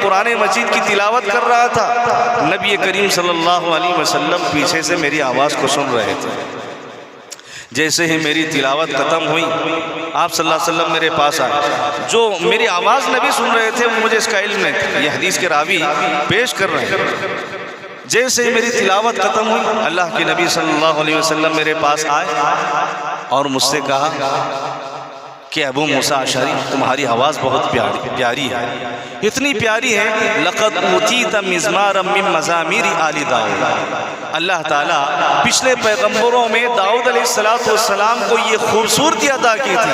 قرآن مجید کی تلاوت کر رہا تھا، نبی کریم صلی اللہ علیہ وسلم پیچھے سے میری آواز کو سن رہے تھے۔ جیسے ہی میری تلاوت ختم ہوئی، آپ صلی اللہ علیہ وسلم میرے پاس آئے، جو میری آواز نبی سن رہے تھے وہ مجھے اس کا علم نہیں تھا، یہ حدیث کے راوی پیش کر رہے ہیں۔ جیسے ہی میری تلاوت ختم ہوئی، اللہ کے نبی صلی اللہ علیہ وسلم میرے پاس آئے اور مجھ سے کہا کہ ابو موسیٰ اشعری تمہاری آواز بہت پیاری ہے، اتنی پیاری ہے، لقد اوتیت مزمارا من مزامیر آل داؤد۔ اللہ تعالیٰ پچھلے پیغمبروں میں داؤد علیہ السلام کو یہ خوبصورتی عطا کی تھی،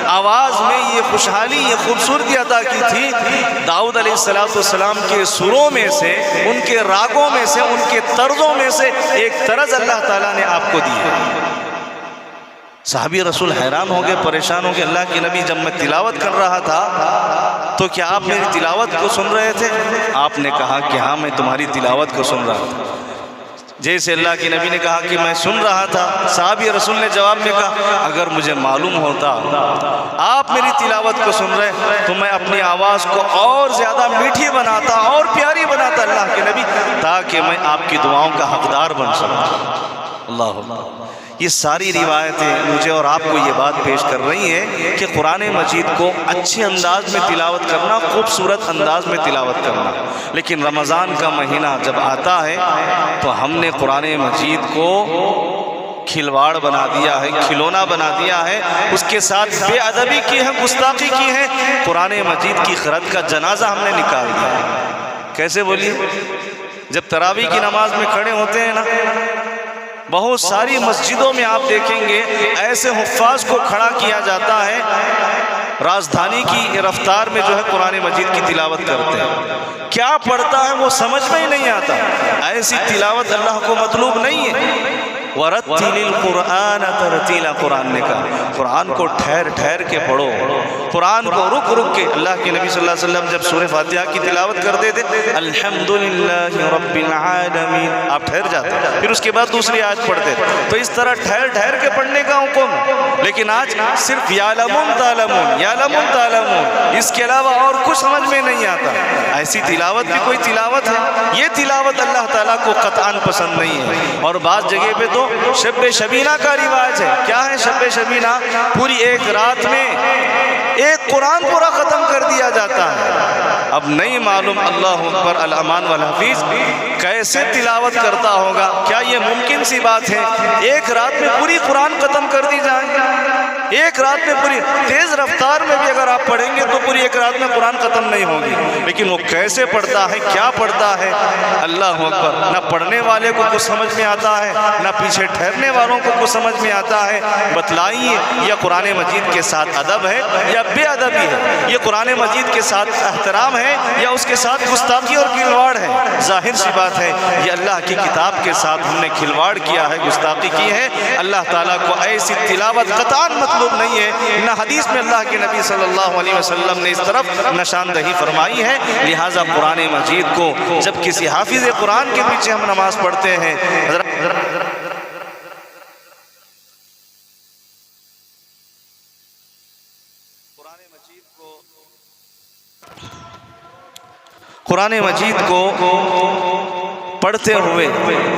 آواز میں یہ خوشحالی، یہ خوبصورتی عطا کی تھی۔ داؤد علیہ السلام کے سروں میں سے، ان کے راگوں میں سے، ان کے طرزوں میں سے ایک طرز اللہ تعالیٰ نے آپ کو دی ہے۔ صحابی رسول حیران ہو گئے، پریشان ہو گئے، اللہ کے نبی جب میں تلاوت کر رہا تھا تو کیا آپ میری تلاوت کو سن رہے تھے؟ آپ نے کہا کہ ہاں میں تمہاری تلاوت کو سن رہا تھا۔ جیسے اللہ کے نبی نے کہا کہ میں سن رہا تھا، صحابی رسول نے جواب میں کہا اگر مجھے معلوم ہوتا آپ میری تلاوت کو سن رہے تو میں اپنی آواز کو اور زیادہ میٹھی بناتا اور پیاری بناتا اللہ کے نبی، تاکہ میں آپ کی دعاؤں کا حقدار بن سکوں۔ اللہ، یہ ساری روایتیں مجھے اور آپ کو یہ بات پیش کر رہی ہیں کہ قرآن مجید کو اچھے انداز میں تلاوت کرنا، خوبصورت انداز میں تلاوت کرنا، لیکن رمضان کا مہینہ جب آتا ہے تو ہم نے قرآن مجید کو کھلواڑ بنا دیا ہے، کھلونا بنا دیا ہے، اس کے ساتھ بے ادبی کی ہے، گستاخی کی ہے، قرآن مجید کی خرد کا جنازہ ہم نے نکال دیا ہے۔ کیسے بولیے؟ جب تراویح کی نماز میں کھڑے ہوتے ہیں نا، بہت ساری مسجدوں میں آپ دیکھیں گے ایسے حفاظ کو کھڑا کیا جاتا ہے، راجدھانی کی رفتار میں جو ہے قرآن مجید کی تلاوت کرتے ہیں، کیا پڑھتا ہے وہ سمجھ میں ہی نہیں آتا۔ ایسی تلاوت اللہ کو مطلوب نہیں ہے۔ وَرَتِّلِ الْقُرْآنَ تَرْتِيلًا، قرآن نے کہا قرآن کو ٹھہر ٹھہر کے پڑھو، قرآن کو رک رک کے۔ اللہ کے نبی صلی اللہ علیہ وسلم جب سورہ فاتحہ کی تلاوت کرتے تھے الحمدللہ رب العالمین، آپ ٹھہر جاتے، پھر اس کے بعد دوسری آیت پڑھتے تھے۔ تو اس طرح ٹھہر ٹھہر کے پڑھنے کا حکم، لیکن آج صرف یعلمون تعلمون، یعلمون تعلمون، اس کے علاوہ اور کچھ سمجھ میں نہیں آتا۔ ایسی تلاوت بھی کوئی تلاوت ہے؟ یہ تلاوت اللہ تعالیٰ کو قطعاً پسند نہیں ہے۔ اور بعض جگہ پہ تو شب شبینہ کا رواج ہے۔ کیا ہے شب شبینہ؟ پوری ایک رات میں ایک قرآن پورا ختم کر دیا جاتا ہے۔ اب نہیں معلوم اللہ اکبر الامان والحفیظ کیسے تلاوت کرتا ہوگا، کیا یہ ممکن سی بات ہے ایک رات میں پوری قرآن ختم کر دی جائے؟ ایک رات میں پوری، تیز رفتار میں بھی اگر آپ پڑھیں گے تو پوری ایک رات میں قرآن ختم نہیں ہوگی، لیکن وہ کیسے پڑھتا ہے، کیا پڑھتا ہے؟ اللہ اکبر، نہ پڑھنے والے کو کچھ سمجھ میں آتا ہے، نہ پیچھے ٹھہرنے والوں کو کچھ سمجھ میں آتا ہے۔ بتلائیے یہ قرآن مجید کے ساتھ ادب ہے یا بے ادبی ہے؟ یہ قرآن مجید کے ساتھ احترام ہے یا اس کے ساتھ گستاخی اور کھلواڑ ہے؟ ظاہر سی بات ہے یہ اللہ کی کتاب کے ساتھ ہم نے کھلواڑ کیا ہے، گستاخی کی ہے۔ اللہ تعالیٰ کو ایسی تلاوت قطعاً مطلوب نہیں ہے، نہ حدیث میں اللہ کے نبی صلی اللہ علیہ وسلم نے اس طرف نشاندہی فرمائی ہے۔ لہٰذا قرآن مجید کو جب کسی حافظ قرآن کے پیچھے ہم نماز پڑھتے ہیں، قرآن مجید کو پڑھتے ہوئے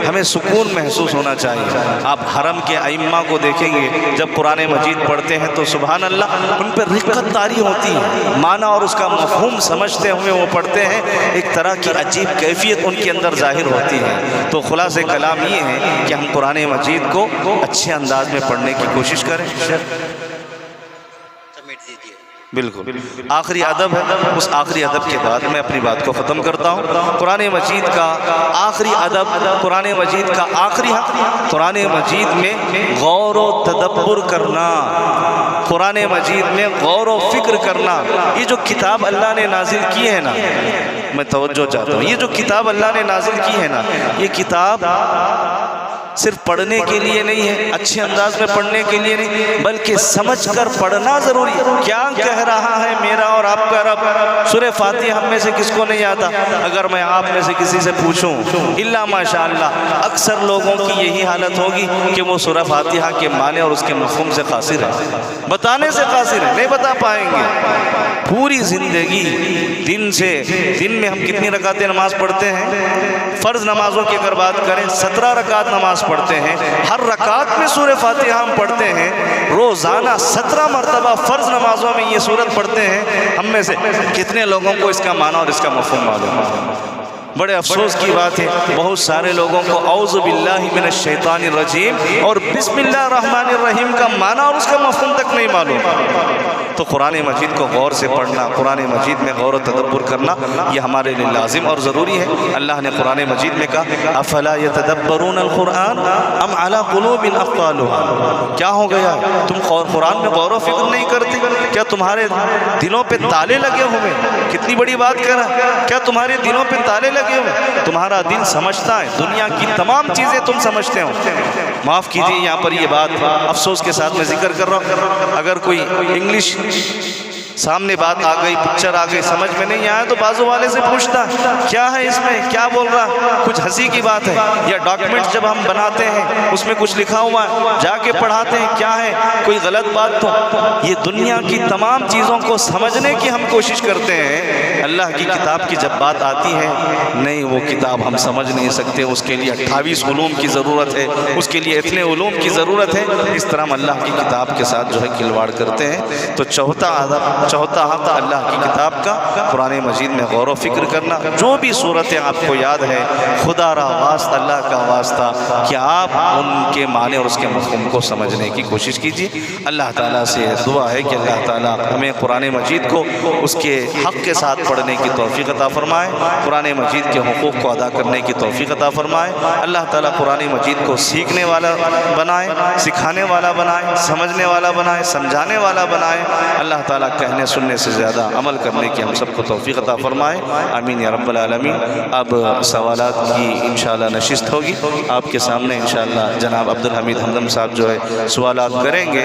ہمیں سکون محسوس ہونا چاہیے۔ آپ حرم کے ائمہ کو دیکھیں گے جب قرآن مجید پڑھتے ہیں تو سبحان اللہ ان پر رقت طاری ہوتی ہے، معنی اور اس کا مفہوم سمجھتے ہوئے وہ پڑھتے ہیں، ایک طرح کی عجیب کیفیت ان کے اندر ظاہر ہوتی ہے۔ تو خلاصہ کلام یہ ہے کہ ہم قرآن مجید کو اچھے انداز میں پڑھنے کی کوشش کریں۔ بالکل آخری ادب ہے، اس آخری ادب کے بعد میں اپنی بات کو ختم کرتا ہوں۔ قرآن مجید کا آخری ادب، قرآن مجید کا آخری حق، قرآن مجید میں غور و تدبر کرنا، قرآن مجید میں غور و فکر کرنا۔ یہ جو کتاب اللہ نے نازل کی ہے نا، میں توجہ چاہتا ہوں، یہ جو کتاب اللہ نے نازل کی ہے نا، یہ کتاب صرف پڑھنے کے لیے نہیں ہے، اچھے انداز میں پڑھنے کے لیے نہیں، بلکہ سمجھ کر پڑھنا ضروری ہے۔ کیا کہہ رہا ہے میرا اور آپ کا رب؟ سورہ فاتحہ ہم میں سے کس کو نہیں آتا؟ اگر میں آپ میں سے کسی سے پوچھوں، الا ماشاءاللہ اکثر لوگوں کی یہی حالت ہوگی کہ وہ سورہ فاتحہ کے معنی اور اس کے مفہوم سے قاصر ہے، بتانے سے قاصر ہے، نہیں بتا پائیں گے۔ پوری زندگی دن میں ہم کتنی رکعتیں نماز پڑھتے ہیں؟ فرض نمازوں کی اگر بات کریں 17 رکعت نماز پڑھتے ہیں، ہر رکعت میں سورہ فاتحہ ہم پڑھتے ہیں، روزانہ 17 مرتبہ فرض نمازوں میں یہ سورت پڑھتے ہیں۔ ہم میں سے کتنے لوگوں کو اس کا معنی اور اس کا مفہوم معلوم ہے؟ بڑے افسوس کی بات ہے، بہت سارے لوگوں کو اعوذ باللہ من الشیطان الرجیم اور بسم اللہ الرحمن الرحیم کا معنی اور اس کا مفہوم تک نہیں معلوم۔ تو قرآن مجید کو غور سے پڑھنا، قرآن مجید میں غور و تدبر کرنا، یہ ہمارے لیے لازم اور ضروری ہے۔ اللہ نے قرآن مجید میں کہا افلا یتدبرون القرآن ام علی قلوب اقفالها، کیا ہو گیا تم قرآن میں غور و فکر نہیں کرتے؟ کیا تمہارے دلوں پہ تالے لگے ہوئے؟ کتنی بڑی بات کر رہا ہے، کیا تمہارے دلوں پہ تالے لگے ہوئے؟ تمہارا دل سمجھتا ہے، دنیا کی تمام چیزیں تم سمجھتے ہو۔ معاف کیجیے، یہاں پر یہ بات افسوس کے ساتھ میں ذکر کر رہا ہوں، اگر کوئی انگلش سامنے بات آ گئی، پکچر آ گئی، سمجھ میں نہیں آیا تو بازو والے سے پوچھتا کیا ہے اس میں، کیا بول رہا، کچھ ہنسی کی بات ہے؟ یا ڈاکیومنٹ جب ہم بناتے ہیں اس میں کچھ لکھا ہوا ہے، جا کے پڑھاتے ہیں کیا ہے، کوئی غلط بات تو؟ یہ دنیا کی تمام چیزوں کو سمجھنے کی ہم کوشش کرتے ہیں، اللہ کی کتاب کی جب بات آتی ہے نہیں، وہ کتاب ہم سمجھ نہیں سکتے، اس کے لیے 28 علوم کی ضرورت ہے، اس کے لیے اتنے علوم کی ضرورت ہے۔ اس طرح ہم اللہ کی کتاب کے ساتھ جو ہے کھلواڑ کرتے ہیں۔ تو چوتھا حق اللہ کی کتاب کا قرآن مجید میں غور و فکر کرنا۔ جو بھی صورتیں آپ کو یاد ہے، خدا را واسطہ، اللہ کا واسطہ کہ آپ ان کے معنی اور اس کے مفہوم کو سمجھنے کی کوشش کیجیے۔ اللہ تعالیٰ سے دعا ہے کہ اللہ تعالیٰ ہمیں قرآن مجید کو اس کے حق کے ساتھ پڑھنے کی توفیق عطا فرمائے، قرآن مجید کے حقوق کو ادا کرنے کی توفیق عطا فرمائے۔ اللہ تعالیٰ قرآن مجید کو سیکھنے والا بنائے، سکھانے والا بنائے، سمجھنے والا بنائے، سمجھانے والا بنائے۔ اللہ تعالیٰ کہنے سننے سے زیادہ عمل کرنے کی ہم سب کو توفیق عطا فرمائے، آمین یا رب العالمین۔ اب سوالات کی انشاءاللہ نشست ہوگی، آپ کے سامنے انشاءاللہ جناب عبدالحمید ہمدم صاحب جو ہے سوالات کریں گے۔